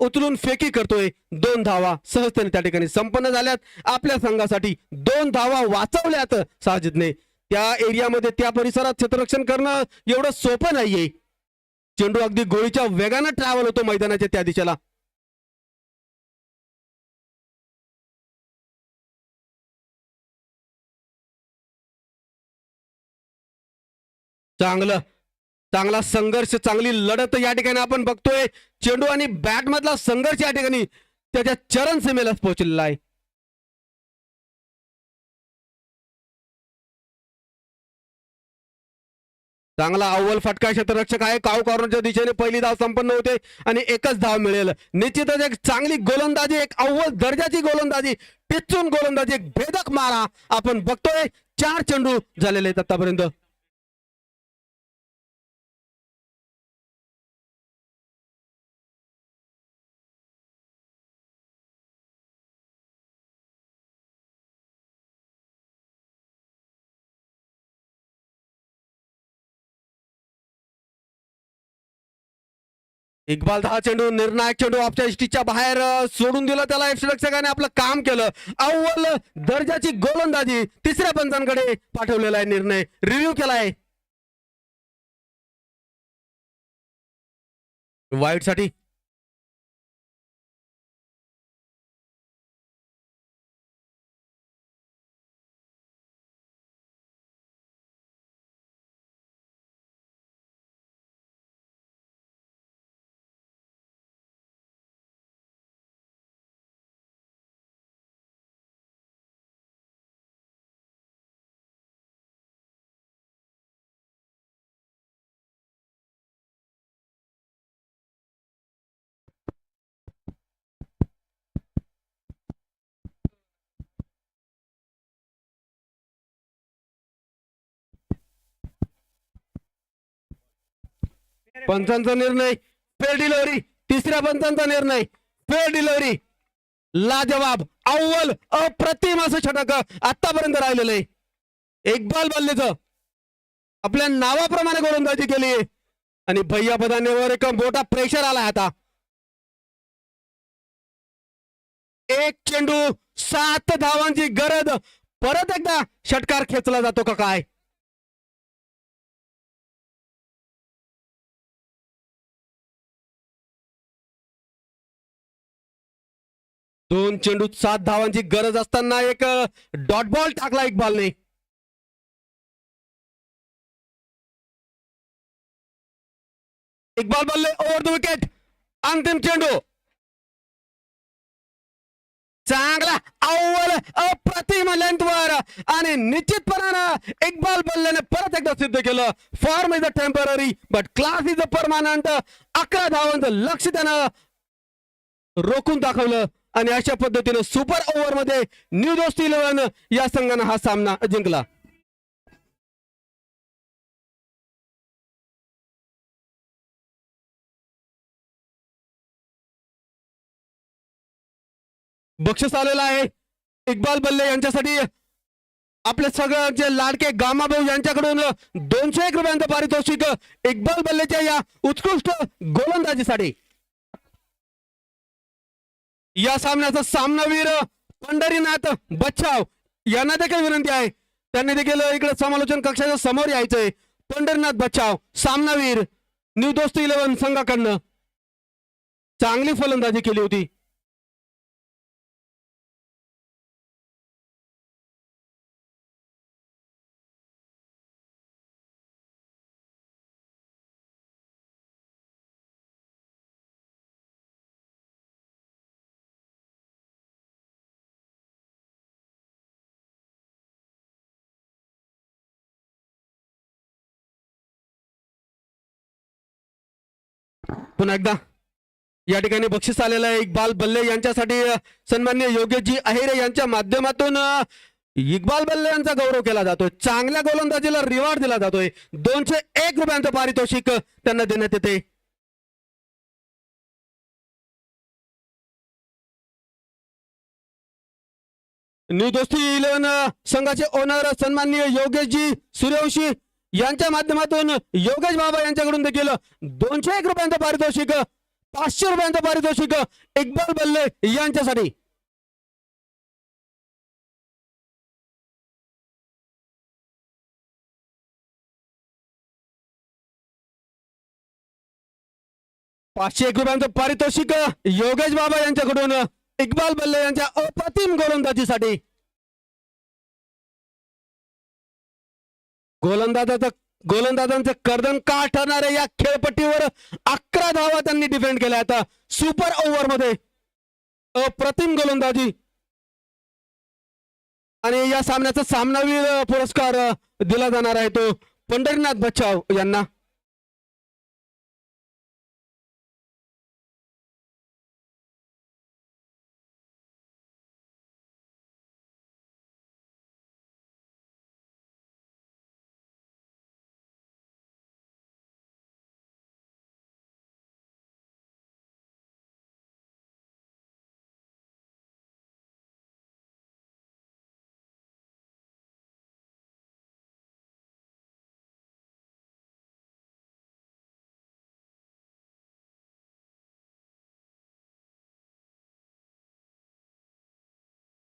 [SPEAKER 1] उचलून फेकी करतोय. 2 धावा सहजतेने त्या ठिकाणी संपन्न झाल्यात. आपल्या संघासाठी 2 धावा वाचवल्यात साजिदने. त्या एरियामध्ये त्या परिसरात क्षेत्ररक्षण करणं एवढं सोपं नाहीये. चेंडू अगदी गोळीच्या वेगानं ट्रॅव्हल होतो मैदानाच्या त्या दिशेला. चांगला संघर्ष चांगली लढत या ठिकाणी आपण बघतोय. चेंडू आणि बॅट मधला संघर्ष या ठिकाणी त्याच्या चरण सीमेलाच पोहोचलेला आहे. चांगला अव्वल फटका क्षेत्ररक्षक आहे. काऊ कॉर्नरच्या दिशेने पहिली धाव संपन्न होते आणि 1च धाव मिळेल. निश्चितच एक चांगली गोलंदाजी. एक अव्वल दर्जाची गोलंदाजी. टिचून गोलंदाजी. एक भेदक मारा आपण बघतोय. 4 चेंडू झालेले आहेत आतापर्यंत. इक्बाल हा चेंडू निर्णायक चेंडू ऑफच्या इष्टीच्या बाहेर सोडून दिला. त्याला यष्टिरक्षकाने आपलं काम केलं. अव्वल दर्जाची गोलंदाजी. 3ऱ्या पंचांकडे पाठवलेला आहे. निर्णय रिव्ह्यू केलाय. वाईट साठी पंचांचा निर्णय फेल डिलिव्हरी. तिसऱ्या पंचांचा निर्णय फेल डिलिव्हरी. लाजवाब अव्वल अप्रतिम असं षटक आतापर्यंत राहिलेलं आहे. इक्बाल बल्लेचं आपल्या नावाप्रमाणे गोलंदाजी केली आणि भैया बदानेवर एक मोठा प्रेशर आला आता. एक चेंडू 7 धावांची गरज. परत एकदा षटकार खेचला जातो का काय? दोन चेंडूत 7 धावांची गरज असताना एक डॉट बॉल टाकला इक्बालने. इक्बाल बल्ले ओव्हर द विकेट. अंतिम चेंडू चांगला अव्वल अप्रतिम लेंथवर आणि निश्चितपणानं इक्बाल बल्लेने परत एकदा सिद्ध केलं. Form is a temporary but class is a permanent. 11 धावांचं लक्ष त्यानं रोखून दाखवलं आणि अशा पद्धतीनं सुपर ओव्हर मध्ये न्यू दोस्ती 11 या संघानं हा सामना जिंकला. बक्षीस आलेलं आहे इक्बाल बल्ले यांच्यासाठी. आपले सगळ्यांचे लाडके गामाभाऊ यांच्याकडून 201 रुपयांचं पारितोषिक इक्बाल बल्लेच्या या उत्कृष्ट गोलंदाजीसाठी. या सामन्याचा सामनावीर पंढरीनाथ बच्छाव यांना देखील विनंती आहे. त्यांनी देखील इकडे समालोचन कक्षाच्या समोर यायचंय. पंढरीनाथ बच्छाव सामनावीर न्यू दोस्ती 11 संघाकडनं चांगली फलंदाजी केली होती. पुन्हा एकदा या ठिकाणी बक्षीस आलेलं आहे इक्बाल बल्ले यांच्यासाठी. सन्माननीय योगेशजी अहिरे यांच्या माध्यमातून इक्बाल बल्ले यांचा गौरव केला जातोय. चांगल्या गोलंदाजीला रिवॉर्ड दिला जातोय. 201 रुपयांचं पारितोषिक त्यांना देण्यात येते. न्यू दोस्ती 11 संघाचे ओनर सन्माननीय योगेशजी सूर्यवंशी यांच्या माध्यमातून योगेश बाबा यांच्याकडून देखील 201 रुपयांचं पारितोषिक 500 रुपयांचं पारितोषिक इक्बाल बल्ले यांच्यासाठी. ₹501 रुपयांचं पारितोषिक योगेश बाबा यांच्याकडून इक्बाल बल्ले यांच्या अप्रतिम गोलंदाजीसाठी. गोलंदाजांचं कर्दन का ठरणाऱ्या या खेळपट्टीवर 11 धावा त्यांनी डिफेंड केल्या. आता सुपर ओव्हर मध्ये अप्रतिम गोलंदाजी आणि या सामन्याचा सामनावीर पुरस्कार दिला जाणार आहे तो पंढरीनाथ बच्छाव यांना.